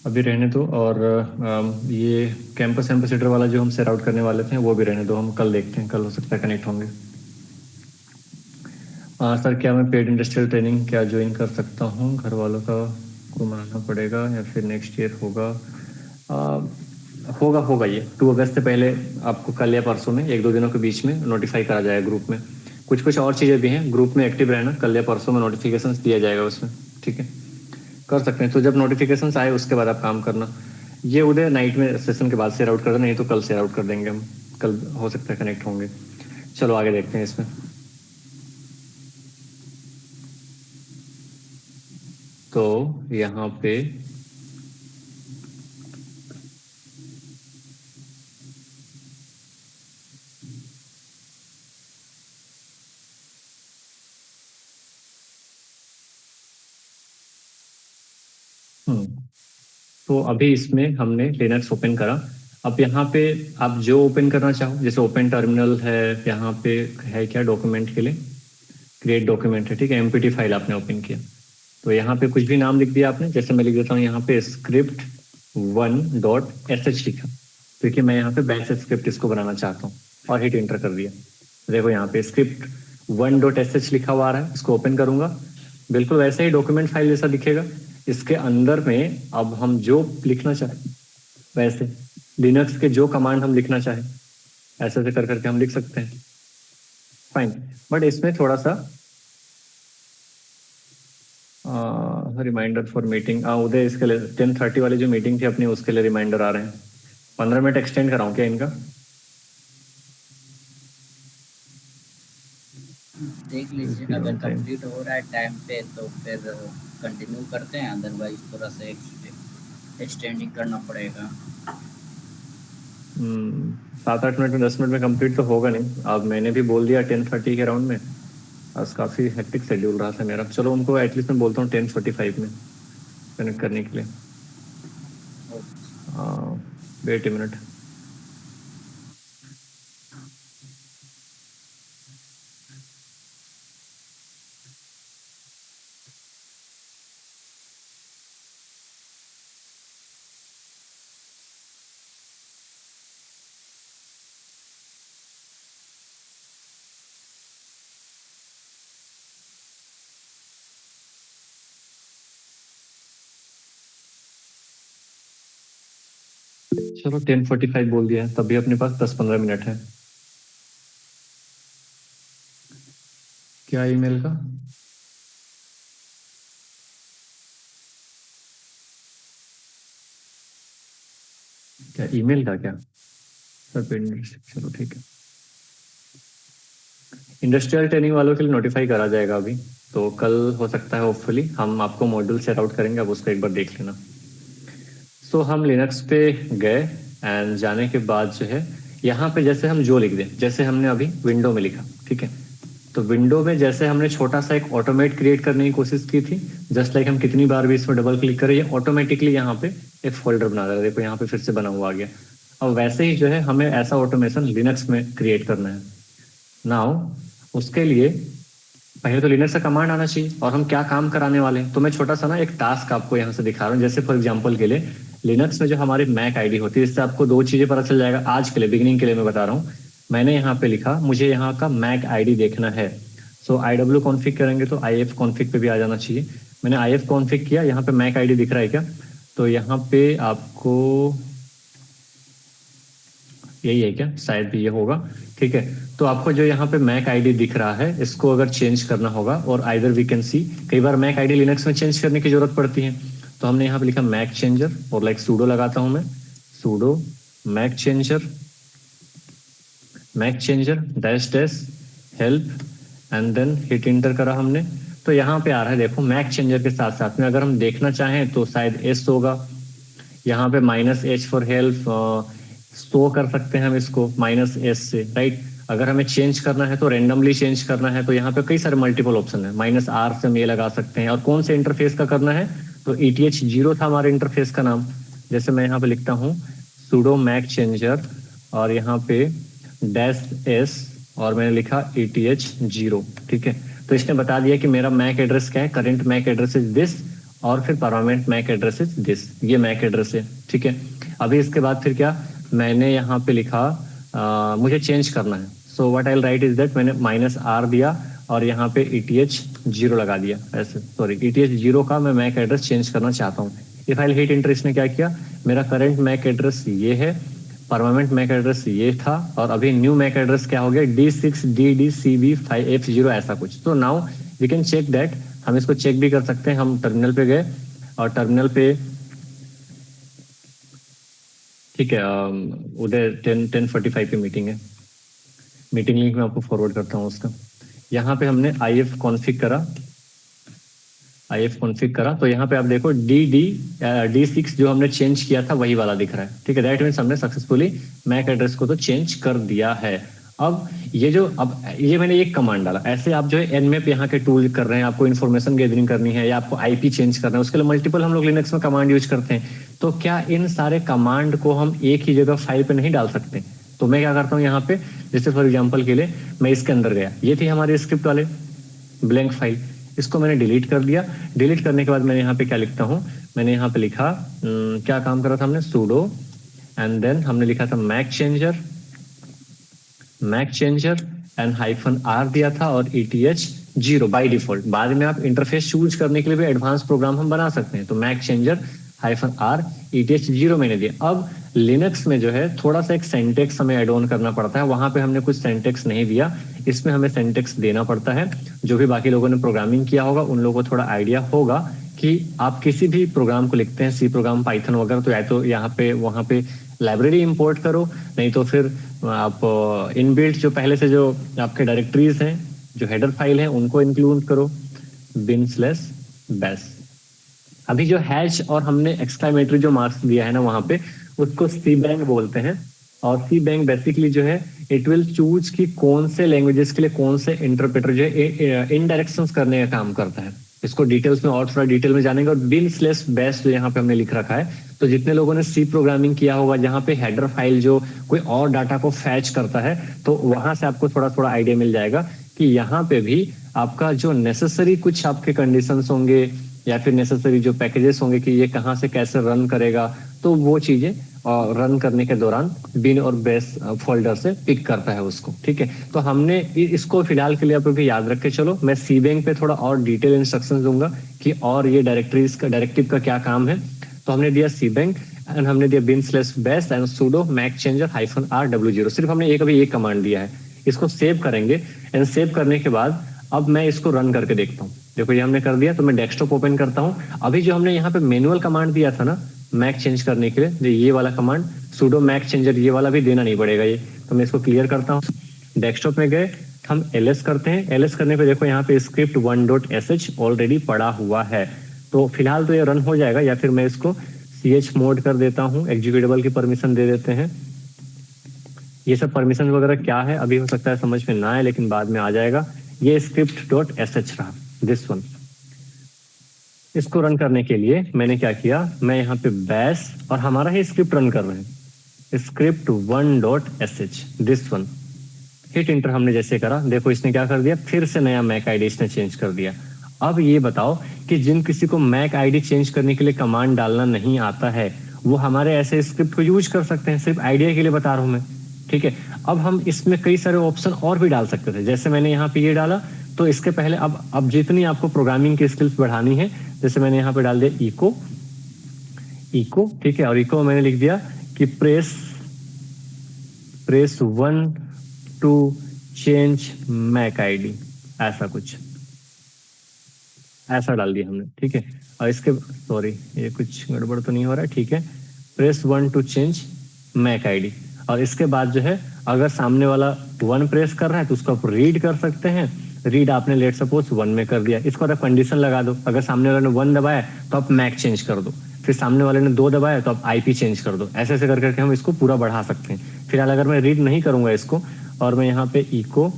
अभी रहने दो। और ये कैंपस एम्बेसडर वाला जो हम शेयर आउट करने वाले थे वो भी रहने दो, हम कल देखते हैं, कल हो सकता है कनेक्ट होंगे। सर, क्या मैं पेड इंडस्ट्रियल ट्रेनिंग क्या ज्वाइन कर सकता हूँ? घर वालों का को मनाना पड़ेगा या फिर नेक्स्ट ईयर होगा? होगा होगा, ये 2 अगस्त से पहले आपको कल या परसों में, 1-2 दिनों के बीच में नोटिफाई करा जाएगा ग्रुप में। कुछ कुछ और चीज़ें भी हैं, ग्रुप में एक्टिव रहना, कल या परसों में नोटिफिकेशन दिया जाएगा उसमें, ठीक है? कर सकते हैं, तो जब नोटिफिकेशन आए उसके बाद आप काम करना। ये उदय नाइट में सेशन के बाद शेयर आउट कर देना, नहीं तो कल शेयर आउट कर देंगे हम, कल हो सकता है कनेक्ट होंगे। चलो आगे देखते हैं इसमें। तो यहाँ पे तो अभी इसमें हमने लिनक्स ओपन करा। अब यहाँ पे आप जो ओपन करना चाहो, जैसे ओपन टर्मिनल है, यहाँ पे है क्या डॉक्यूमेंट के लिए, क्रिएट डॉक्यूमेंट है, ठीक है? एमपीटी फाइल आपने ओपन किया, तो यहाँ पे कुछ भी नाम लिख दिया आपने, जैसे मैं लिख देता हूँ यहाँ पे स्क्रिप्ट 1.sh लिखा, क्योंकि मैं यहाँ पे बैश स्क्रिप्ट इसको बनाना चाहता हूँ, और हिट एंटर कर दिया। देखो यहाँ पे स्क्रिप्ट 1.sh लिखा हुआ आ रहा है, इसको ओपन करूंगा, बिल्कुल वैसे ही डॉक्यूमेंट फाइल जैसा दिखेगा। इसके अंदर में अब हम जो लिखना चाहें, वैसे लिनक्स के जो कमांड हम लिखना चाहें, ऐसे ऐसे कर करके हम लिख सकते हैं, फाइन। बट इसमें थोड़ा सा रिमाइंडर फॉर मीटिंग, उदय इसके लिए 10:30 वाली जो मीटिंग थी अपनी, उसके लिए रिमाइंडर आ रहे हैं। 15 मिनट एक्सटेंड कराऊं क्या इनका? देख लीजिए, अगर कंप्लीट हो रहा है टाइम पे तो फिर कंटिन्यू करते हैं, अदरवाइज थोड़ा सा एक्सटेंडिंग करना पड़ेगा। 7-8 मिनट में, 10 मिनट में कंप्लीट तो होगा नहीं। अब मैंने भी बोल दिया 10:30 के राउंड में, आज काफ़ी हेक्टिक शेड्यूल रहा था मेरा। चलो उनको एटलीस्ट मैं बोलता हूँ 10:45 में कनेक्ट करने के लिए। Wait a minute. चलो 10:45 बोल दिया है, तब भी अपने पास 10-15 मिनट है। क्या ईमेल का? क्या ईमेल का क्या? चलो ठीक है। इंडस्ट्रियल ट्रेनिंग वालों के लिए नोटिफाई करा जाएगा अभी, तो कल हो सकता है होपफुली हम आपको मॉड्यूल सेट आउट करेंगे, आप उसको एक बार देख लेना। सो हम लिनक्स पे गए एंड जाने के बाद जो है यहाँ पे जैसे हम जो लिख दें, जैसे हमने अभी विंडो में लिखा, ठीक है। तो विंडो में जैसे हमने छोटा सा एक ऑटोमेट क्रिएट करने की कोशिश की थी, जस्ट लाइक हम कितनी बार भी इसमें डबल क्लिक करें ये ऑटोमेटिकली यहाँ पे एक फोल्डर बना देगा। देखो यहाँ पे फिर से बना हुआ आ गया। अब वैसे ही जो है हमें ऐसा ऑटोमेशन लिनक्स में क्रिएट करना है। नाउ उसके लिए पहले तो लिनक्स का कमांड आना चाहिए, और हम क्या काम कराने वाले हैं। तो मैं छोटा सा ना एक टास्क आपको यहाँ से दिखा रहा हूँ। जैसे फॉर एग्जांपल के लिए लिनक्स में जो हमारी मैक आईडी होती है, इससे आपको दो चीजें पता चल जाएगा। आज के लिए बिगिनिंग के लिए मैं बता रहा हूँ, मैंने यहाँ पे लिखा मुझे यहाँ का मैक आईडी देखना है। सो IW कॉन्फ़िग करेंगे तो IF कॉन्फ़िग पे भी आ जाना चाहिए। मैंने IF कॉन्फ़िग किया, यहाँ पे मैक आईडी दिख रहा है क्या? तो यहाँ पे आपको यही है क्या? शायद ये होगा, ठीक है। तो आपको जो यहाँ पे मैक आईडी दिख रहा है इसको अगर चेंज करना होगा, और आइदर वी कैन सी कई बार मैक आईडी लिनक्स में चेंज करने की जरूरत पड़ती है। तो हमने यहाँ पे लिखा मैक चेंजर, और लाइक सूडो लगाता हूँ मैं, sudo MAC changer dash dash help and then hit enter करा हमने। तो यहाँ पे आ रहा है देखो, मैक चेंजर के साथ साथ में अगर हम देखना चाहें तो शायद एस होगा, यहाँ पे -H फॉर हेल्प शो कर सकते हैं हम इसको -S से, राइट। अगर हमें चेंज करना है तो रेंडमली चेंज करना है तो यहाँ पे कई सारे मल्टीपल ऑप्शन है। -R से हम ये लगा सकते हैं। और कौन से इंटरफेस का करना है, तो ETH0 था हमारे इंटरफेस का नाम। जैसे मैं यहाँ पे लिखता हूँ sudo मैक चेंजर और यहाँ पे -S और मैंने लिखा ETH0, ठीक है। तो इसने बता दिया कि मेरा मैक एड्रेस क्या है, current MAC address is this, और फिर permanent MAC address is this, ये मैक एड्रेस है, ठीक है। अभी इसके बाद फिर क्या, मैंने यहाँ पे लिखा मुझे चेंज करना है। So what I will write is that, मैंने -R दिया और यहाँ पे ETH0 लगा दिया, ऐसे सॉरी ETH0 का मैं मैक एड्रेस चेंज करना चाहता हूँ। इफ आई हिट इंटर, इसने क्या किया, मेरा करंट मैक एड्रेस ये है, परमानेंट मैक एड्रेस ये था, और अभी न्यू मैक एड्रेस क्या हो गया, D6DDCB5F0 ऐसा कुछ। तो now we can check that, हम इसको चेक भी कर सकते हैं। हम टर्मिनल पे गए और टर्मिनल पे, ठीक है, उधर 10:45 पे मीटिंग है, मीटिंग लिंक मैं आपको फॉरवर्ड करता हूँ उसका। यहाँ पे हमने IF कॉन्फ़िग करा, तो यहाँ पे आप देखो D6 जो हमने चेंज किया था वही वाला दिख रहा है, ठीक है। दैट मीन्स हमने सक्सेसफुली मैक एड्रेस को तो चेंज कर दिया है। अब ये मैंने एक कमांड डाला। ऐसे आप जो है nmap यहाँ के टूल कर रहे हैं, आपको इन्फॉर्मेशन गैदरिंग करनी है या आपको IP चेंज करना है, उसके लिए मल्टीपल हम लोग लिनक्स में कमांड यूज करते हैं। तो क्या इन सारे कमांड को हम एक ही जगह फाइल पे नहीं डाल सकते? तो मैं क्या करता हूँ यहाँ पे, जैसे फॉर एग्जाम्पल के लिए मैं इसके अंदर गया, ये थी हमारी स्क्रिप्ट वाले ब्लैंक फाइल, इसको मैंने डिलीट कर दिया। डिलीट करने के बाद मैंने यहाँ पे क्या लिखता हूँ, मैंने यहाँ पे लिखा क्या काम करा था हमने, sudo एंड देन हमने लिखा था मैक चेंजर एंड -R दिया था और ETH0 बाय डिफॉल्ट। बाद में आप इंटरफेस चूज करने के लिए भी एडवांस प्रोग्राम हम बना सकते हैं। तो मैक चेंजर -R ETH0 मैंने दिया। अब लिनक्स में जो है थोड़ा सा एक सेंटेक्स हमें एड ऑन करना पड़ता है, वहां पे हमने कुछ सेंटेक्स नहीं दिया, इसमें हमें सेंटेक्स देना पड़ता है। जो भी बाकी लोगों ने प्रोग्रामिंग किया होगा उन लोगों को थोड़ा आइडिया होगा कि आप किसी भी प्रोग्राम को लिखते हैं, सी प्रोग्राम, पाइथन वगैरह, तो या तो यहाँ पे वहाँ पे लाइब्रेरी इंपोर्ट करो, नहीं तो फिर आप इनबिल्ट जो पहले से जो आपके डायरेक्टरीज हैं, जो हेडर फाइल है, उनको इंक्लूड करो bin/bash। अभी जो हैश और हमने एक्सक्लेमेटरी जो मार्क्स दिया है ना वहां पे, उसको cbang बोलते हैं। और cbang बेसिकली जो है इट विल चूज कि कौन से लैंग्वेजेस के लिए कौन से इंटरप्रेटर जो है इनडायरेक्शंस करने का काम करता है। इसको डिटेल्स में और थोड़ा डिटेल में जानेंगे। और bin/bash जो यहाँ पे हमने लिख रखा है, तो जितने लोगों ने सी प्रोग्रामिंग किया होगा, जहाँ पे हेडर फाइल जो कोई और डाटा को फैच करता है, तो वहां से आपको थोड़ा थोड़ा आइडिया मिल जाएगा कि यहाँ पे भी आपका जो नेसेसरी कुछ आपके कंडीशंस होंगे या फिर नेसेसरी जो पैकेजेस होंगे कि ये कहाँ से कैसे रन करेगा, तो वो चीजें रन करने के दौरान बिन और बेस फोल्डर से पिक करता है उसको, ठीक है। तो हमने इसको फिलहाल के लिए आप लोग याद रख के चलो। मैं cbang पे थोड़ा और डिटेल इंस्ट्रक्शंस दूंगा कि और ये डायरेक्टरीज का डायरेक्टिव का क्या काम है। तो हमने दिया cbang एंड हमने दिया bin slash bash and sudo MAC changer -r w0। सिर्फ हमने एक कमांड दिया है। इसको सेव करेंगे एंड सेव करने के बाद अब मैं इसको रन करके देखता हूँ। देखो ये हमने कर दिया, तो मैं डेस्कटॉप ओपन करता हूँ। अभी जो हमने यहाँ पे मैनुअल कमांड दिया था ना मैक चेंज करने के लिए, ये वाला कमांड sudo मैक चेंजर, ये वाला भी देना नहीं पड़ेगा ये। तो मैं इसको क्लियर करता हूँ। डेस्कटॉप में गए, हम ls करते हैं। ls करने पे देखो यहाँ पे स्क्रिप्ट 1.sh ऑलरेडी पड़ा हुआ है। तो फिलहाल तो ये रन हो जाएगा, या फिर मैं इसको ch मोड कर देता हूँ, एग्जीक्यूटेबल की परमिशन दे देते हैं। ये सब परमिशन वगैरह क्या है अभी हो सकता है समझ में ना आए, लेकिन बाद में आ जाएगा। ये script.sh रहा, दिस वन। इसको रन करने के लिए मैंने क्या किया, मैं यहाँ पे बैश और हमारा ही स्क्रिप्ट रन कर रहे हैं, script 1.sh, this one. Hit inter हमने जैसे करा, देखो इसने क्या कर दिया, फिर से नया मैक आईडी इसने चेंज कर दिया। अब ये बताओ कि जिन किसी को मैक आईडी चेंज करने के लिए कमांड डालना नहीं आता है, वो हमारे ऐसे स्क्रिप्ट को यूज कर सकते हैं। सिर्फ आइडिया के लिए बता रहा हूं मैं, ठीक है। अब हम इसमें कई सारे ऑप्शन और भी डाल सकते थे, जैसे मैंने यहाँ पे ये डाला। तो इसके पहले अब जितनी आपको प्रोग्रामिंग की स्किल्स बढ़ानी है, जैसे मैंने यहाँ पे डाल दिया इको, ठीक है। और इको मैंने लिख दिया कि press 1 to change MAC ID, ऐसा कुछ, ऐसा डाल दिया हमने, ठीक है। और इसके सॉरी ये कुछ गड़बड़ तो नहीं हो रहा है, ठीक है। Press 1 to change MAC ID. और इसके बाद जो है, अगर सामने वाला 1 प्रेस कर रहा है तो उसको आप रीड कर सकते हैं। रीड आपने लेट सपोज 1 में कर दिया, इसको आप कंडीशन लगा दो। अगर सामने वाले ने 1 दबाया तो आप मैक चेंज कर दो, फिर सामने वाले ने 2 दबाया तो आप आईपी चेंज कर दो। ऐसे ऐसे कर करके हम इसको पूरा बढ़ा सकते हैं। फिलहाल अगर मैं रीड नहीं करूंगा इसको, और मैं यहाँ पे इको,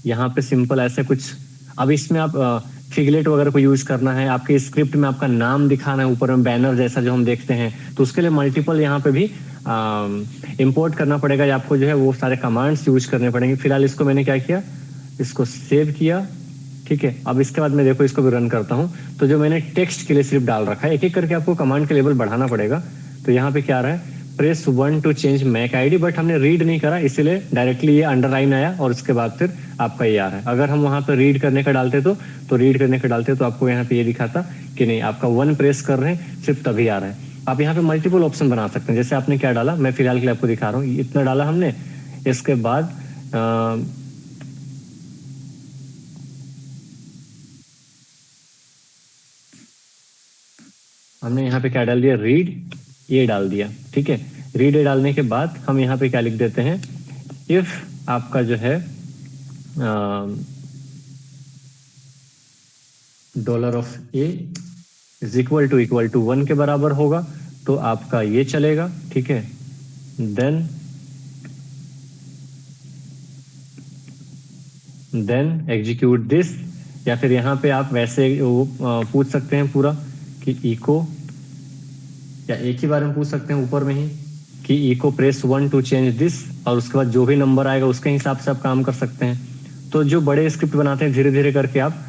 यहाँ पे सिंपल ऐसे कुछ, अब इसमें आप फिगलेट वगैरह को यूज करना है, आपके स्क्रिप्ट में आपका नाम दिखाना है ऊपर में बैनर जैसा जो हम देखते हैं, तो उसके लिए मल्टीपल यहाँ पे भी इंपोर्ट करना पड़ेगा, या आपको जो है वो सारे कमांड्स यूज करने पड़ेंगे। फिलहाल इसको मैंने क्या किया, इसको सेव किया, ठीक है। अब इसके बाद मैं देखो इसको भी रन करता हूँ, तो जो मैंने टेक्स्ट के लिए सिर्फ डाल रखा है, एक एक करके आपको कमांड के लेवल बढ़ाना पड़ेगा। तो यहाँ पे क्या आ रहा है, press 1 to change MAC ID, but हमने रीड नहीं करा इसलिए डायरेक्टली ये अंडरलाइन आया, और उसके बाद फिर आपका ये आ रहा है। अगर हम वहां पर रीड करने का डालते तो रीड करने का डालते तो आपको यहाँ पे ये दिखाता कि नहीं, आपका 1 प्रेस कर रहे हैं सिर्फ तभी आ रहा है। आप यहाँ पे मल्टीपल ऑप्शन बना सकते हैं, जैसे आपने क्या डाला, मैं फिलहाल के लिए आपको दिखा रहा हूँ, इतना डाला हमने। इसके बाद हमने यहाँ पे क्या डाल दिया, रीड ये डाल दिया, ठीक है। रीड ये डालने के बाद हम यहाँ पे क्या लिख देते हैं, इफ आपका जो है $A इज इक्वल टू 1 के बराबर होगा तो आपका ये चलेगा, ठीक है। देन एग्जीक्यूट दिस, या फिर यहाँ पे आप वैसे पूछ सकते हैं पूरा कि इको, या एक ही बार में पूछ सकते हैं ऊपर में ही कि echo press 1 to change this, और उसके बाद जो भी नंबर आएगा उसके हिसाब से आप काम कर सकते हैं। तो जो बड़े स्क्रिप्ट बनाते हैं धीरे धीरे करके आप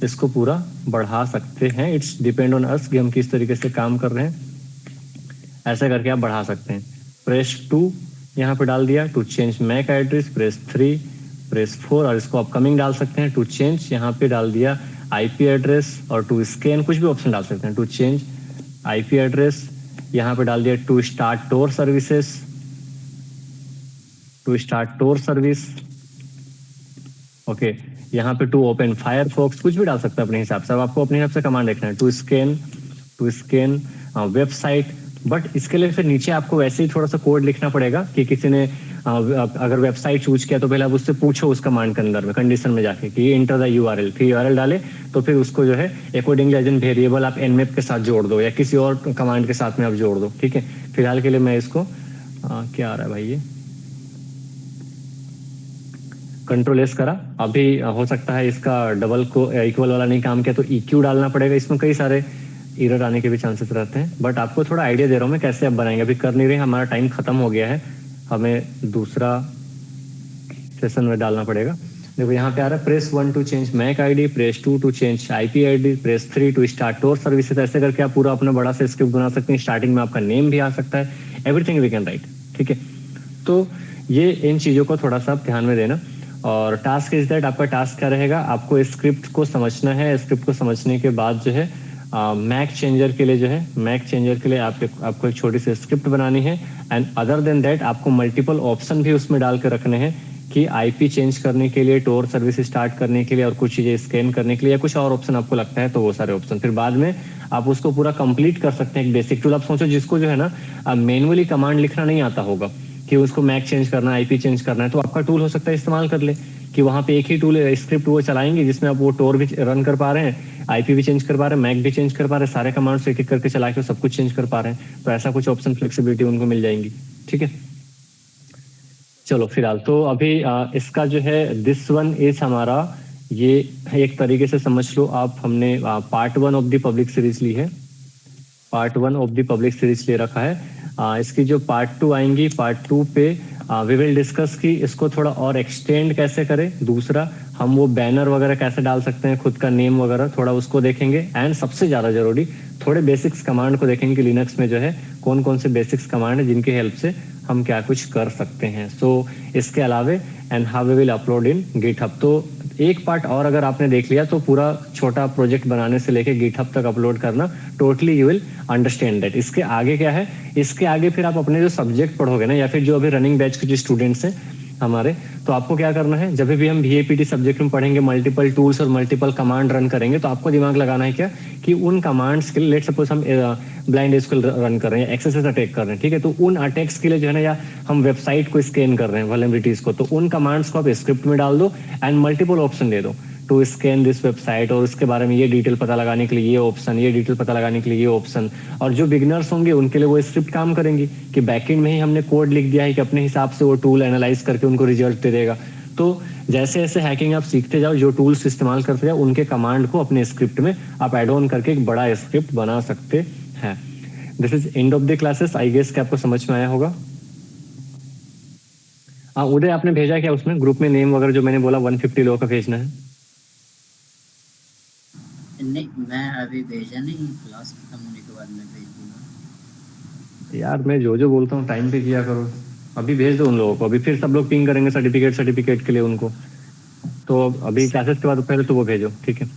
इसको पूरा बढ़ा सकते हैं। इट्स डिपेंड ऑन अस कि हम किस तरीके से काम कर रहे हैं, ऐसा करके आप बढ़ा सकते हैं। प्रेस 2 यहाँ पे डाल दिया to change MAC address, press 3, press 4, और इसको आप कमिंग डाल सकते हैं टू चेंज, यहाँ पे डाल दिया आईपी एड्रेस, और टू स्कैन कुछ भी ऑप्शन डाल सकते हैं, टू चेंज आईपी एड्रेस, यहाँ पे डाल दिया to start Tor services, to start Tor service, okay. यहाँ पे टू ओपन फायरफॉक्स, कुछ भी डाल सकते हैं अपने हिसाब से। अब आपको अपने हिसाब से कमांड देखना है, टू स्कैन वेबसाइट, बट इसके लिए फिर नीचे आपको वैसे ही थोड़ा सा कोड लिखना पड़ेगा कि किसी ने अगर वेबसाइट चूज किया तो पहले आप उससे पूछो उस कमांड के अंदर में कंडीशन में जाके कि इंटर द यूआरएल, फिर यूआरएल डाले तो फिर उसको जो है अकॉर्डिंगली एज एन वेरिएबल आप nmap के साथ जोड़ दो, या किसी और कमांड के साथ में आप जोड़ दो, ठीक है। फिलहाल के लिए मैं इसको क्या आ रहा है भाई, ये कंट्रोल S करा। अभी हो सकता है इसका डबल को इक्वल वाला नहीं काम किया तो EQ डालना पड़ेगा। इसमें कई सारे एरर आने के भी चांसेस रहते हैं, बट आपको थोड़ा आइडिया दे रहा हूँ मैं कैसे आप बनाएंगे। अभी कर नहीं रहे, हमारा टाइम खत्म हो गया है, हमें दूसरा सेशन में डालना पड़ेगा। देखो यहाँ पे आ रहा है press 1 to change MAC ID, press 2 to change IP ID, press 3 to start Tor services. ऐसे करके आप पूरा अपना बड़ा सा स्क्रिप्ट बना सकते हैं। स्टार्टिंग में आपका नेम भी आ सकता है, एवरीथिंग वी कैन राइट, ठीक है। तो ये इन चीजों को थोड़ा सा ध्यान में देना। और टास्क इज दैट, आपका टास्क क्या रहेगा, आपको स्क्रिप्ट को समझना है। स्क्रिप्ट को समझने के बाद जो है मैक चेंजर के लिए जो है, मैक चेंजर के लिए आपको एक छोटी सी स्क्रिप्ट बनानी है एंड अदर देन दैट आपको मल्टीपल ऑप्शन भी उसमें डाल के रखने हैं कि आईपी चेंज करने के लिए, टोर सर्विस स्टार्ट करने के लिए और कुछ चीजें स्कैन करने के लिए या कुछ और ऑप्शन आपको लगता है तो वो सारे ऑप्शन फिर बाद में आप उसको पूरा कंप्लीट कर सकते हैं। एक बेसिक टूल आप सोचो जिसको जो है ना मैनुअली कमांड लिखना नहीं आता होगा कि उसको मैक चेंज करना है, आईपी चेंज करना है, तो आपका टूल हो सकता है इस्तेमाल कर ले कि वहां पे एक ही टूल स्क्रिप्ट वो चलाएंगे जिसमें आप वो टोर भी रन कर पा रहे हैं, आईपी भी चेंज कर पा रहे हैं, मैक भी चेंज कर पा रहे हैं, सारे कमांड्स एक एक करके चला के सब कुछ चेंज कर पा रहे हैं। तो ऐसा कुछ ऑप्शन फ्लेक्सिबिलिटी उनको मिल जाएंगी। ठीक है, चलो फिलहाल तो अभी इसका जो है दिस वन इज हमारा, ये एक तरीके से समझ लो आप, हमने part 1 of the public series ली है, part 1 of the public series ले रखा है। इसकी जो पार्ट 2 आएंगी, पार्ट 2 पे वी विल डिस्कस कि इसको थोड़ा और एक्सटेंड कैसे करें, दूसरा हम वो बैनर वगैरह कैसे डाल सकते हैं, खुद का नेम वगैरह थोड़ा उसको देखेंगे एंड सबसे ज्यादा जरूरी थोड़े बेसिक्स कमांड को देखेंगे कि लिनक्स में जो है कौन कौन से बेसिक्स कमांड है जिनकी हेल्प से हम क्या कुछ कर सकते हैं। सो इसके अलावे and how we will upload in GitHub. तो एक पार्ट और अगर आपने देख लिया तो पूरा छोटा प्रोजेक्ट बनाने से लेके गिटहब तक अपलोड करना totally you will understand that. इसके आगे क्या है, इसके आगे फिर आप अपने जो सब्जेक्ट पढ़ोगे ना, या फिर जो अभी रनिंग बैच के जो स्टूडेंट्स हैं हमारे, तो आपको क्या करना है, जब भी हम VAPT सब्जेक्ट में पढ़ेंगे, मल्टीपल टूल्स और मल्टीपल कमांड रन करेंगे, तो आपको दिमाग लगाना है क्या कि उन कमांड्स के लिए, लेट सपोज हम ब्लाइंड एसक्यूएल रन कर रहे हैं, एक्सेस अटैक कर रहे हैं, ठीक है, तो उन अटैक्स के लिए जो है ना, या हम वेबसाइट को स्कैन कर रहे हैं वल्नरेबिलिटीज को, तो उन कमांड्स को आप स्क्रिप्ट में डाल दो एंड मल्टीपल ऑप्शन दे दो टू स्कैन दिस वेबसाइट, और उसके बारे में ये डिटेल पता लगाने के लिए ये ऑप्शन, ये डिटेल पता लगाने के लिए ये ऑप्शन। और जो बिगिनर्स होंगे उनके लिए वो स्क्रिप्ट काम करेंगी कि बैकएंड में ही हमने कोड लिख दिया है कि अपने हिसाब से वो टूल एनालाइज करके उनको रिजल्ट दे देगा। तो जैसे जैसे हैकिंग आप सीखते जाओ, जो टूल्स इस्तेमाल करते जाओ, उनके कमांड को अपने स्क्रिप्ट में आप एड ऑन करके एक बड़ा स्क्रिप्ट बना सकते हैं। This is end of the classes. I guess कि आपको समझ में आया होगा। उदय आपने भेजा क्या उसमें ग्रुप में नेम वगैरह जो मैंने बोला 150 लोगों का भेजना है? नहीं, मैं अभी भेजा नहीं, क्लास खत्म होने के बाद मैं भेज दूंगा। यार मैं जो बोलता हूँ टाइम पे किया करो, अभी भेज दो उन लोगों को, अभी फिर सब लोग पिंग करेंगे सर्टिफिकेट के लिए उनको, तो अभी क्लासेस के बाद पहले तो वो भेजो, ठीक है?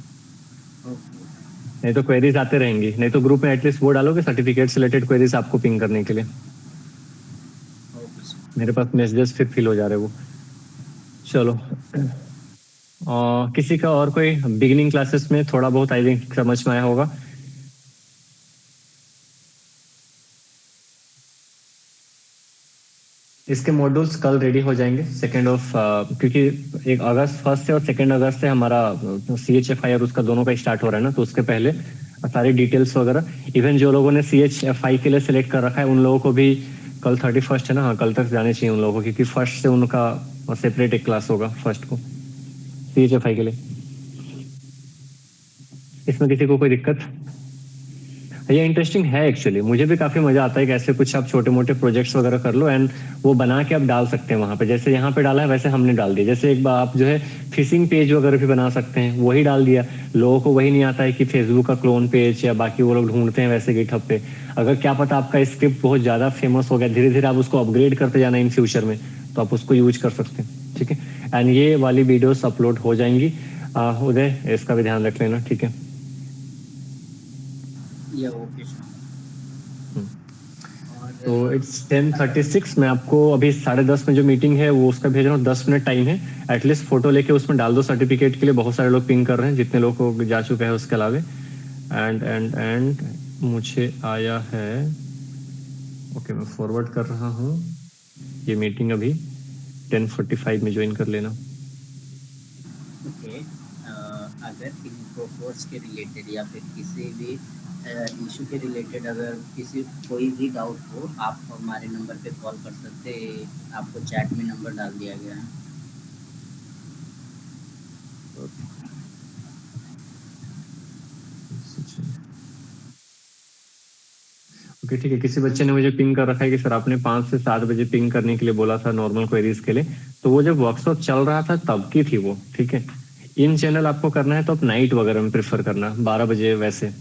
नहीं तो क्वेरीज आते रहेंगी, नहीं तो ग्रुप में एटलीस्ट वो डालोगे सर्टिफिकेट से रिलेटेड क्वेरीज आपको पिंग करने के लिए। मेरे पास मैसेजेस फिर फिल हो जा रहे वो। चलो किसी का और कोई बिगिनिंग क्लासेस में थोड़ा बहुत आई थिंक समझ में आया होगा। इसके मॉड्यूल्स कल रेडी हो जाएंगे 2 ऑफ क्योंकि 1 से और 2 अगस्त से हमारा CHFI और उसका दोनों का स्टार्ट हो रहा है ना, तो उसके पहले सारी डिटेल्स वगैरह, इवन जो लोगों ने CHFI के लिए सिलेक्ट कर रखा है उन लोगों को भी कल 31 है ना, हाँ कल तक जाने चाहिए उन लोगों को, क्योंकि फर्स्ट से उनका सेपरेट एक क्लास होगा फर्स्ट को CHFI के लिए। इसमें किसी को कोई दिक्कत? ये इंटरेस्टिंग है एक्चुअली, मुझे भी काफी मजा आता है कि ऐसे कुछ आप छोटे मोटे प्रोजेक्ट्स वगैरह कर लो एंड वो बना के आप डाल सकते हैं वहां पे, जैसे यहाँ पे डाला है वैसे हमने डाल दिया। जैसे एक बार आप जो है फिशिंग पेज वगैरह भी बना सकते हैं, वही डाल दिया। लोगों को वही नहीं आता है कि फेसबुक का क्लोन पेज या बाकी वो लोग ढूंढते हैं वैसे गिटहब पे। अगर क्या पता आपका स्क्रिप्ट बहुत ज्यादा फेमस हो गया, धीरे धीरे आप उसको अपग्रेड करते जाना इन फ्यूचर में, तो आप उसको यूज कर सकते हैं, ठीक है? एंड ये वाली वीडियोस अपलोड हो जाएंगी। उदय इसका भी ध्यान रख लेना, ठीक है? तो इट्स 10:36। मैं आपको अभी 10:30 में जो मीटिंग है वो उसका भेज रहा हूँ, 10 मिनट टाइम है। एटलीस्ट फोटो लेके उसमें डाल दो सर्टिफिकेट के लिए, बहुत सारे लोग पिंग कर रहे हैं, जितने लोग को जा चुका है उसके अलावे। एंड मुझे आया है, ओके मैं फॉरवर्ड कर रहा हूँ ये मीटिंग अभी 10:45 में ज्वाइन कर लेना। ओके, अगर इनको कोर्स के रिलेटेड या फिर किसी भी इशू के रिलेटेड अगर कोई भी डाउट हो, आप हमारे नंबर पे कॉल कर सकते हैं। आपको चैट में नंबर डाल दिया गया है। ओके ठीक है। किसी बच्चे ने मुझे पिंग कर रखा है कि सर आपने 5 से 7 बजे पिंग करने के लिए बोला था नॉर्मल क्वेरीज के लिए, तो वो जब वर्कशॉप चल रहा था तब की थी वो, ठीक है? इन चैनल आपको करना है तो आप नाइट वगैरह में प्रेफर करना, 12 बजे वैसे।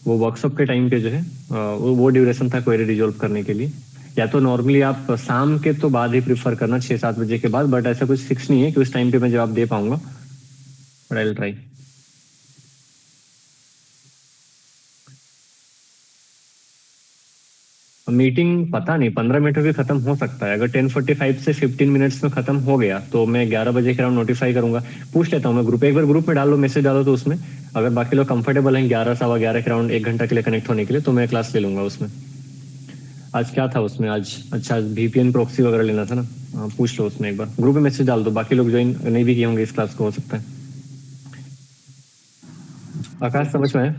वो वर्कशॉप के टाइम पे जो है वो ड्यूरेशन था क्वेरी रिजॉल्व करने के लिए। या तो नॉर्मली आप शाम के तो बाद ही प्रेफर करना 6-7 बजे के बाद, बट ऐसा कुछ फिक्स नहीं है कि उस टाइम पे मैं जवाब दे पाऊंगा, but I will try. Meeting पता नहीं 15 मिनट में भी खत्म हो सकता है। अगर 10:45 से 15 मिनट्स में खत्म हो गया तो मैं 11 बजे के अराउंड नोटिफाई करूंगा। पूछ लेता हूँ मैं ग्रुप, एक बार ग्रुप में डाल लो, मैसेज डालो तो उसमें अगर बाकी लोग कंफर्टेबल हैं 11 सवा 11 के अराउंड 1 घंटा के लिए कनेक्ट होने के लिए तो मैं क्लास ले लूंगा उसमें। आज क्या था उसमें आज? अच्छा VPN प्रॉक्सी वगैरह लेना था ना। पूछ लो उसमें एक बार, ग्रुप में मैसेज डाल दो, बाकी लोग ज्वाइन नहीं भी किए होंगे इस क्लास को, हो सकता है। आकाश समझ में आया?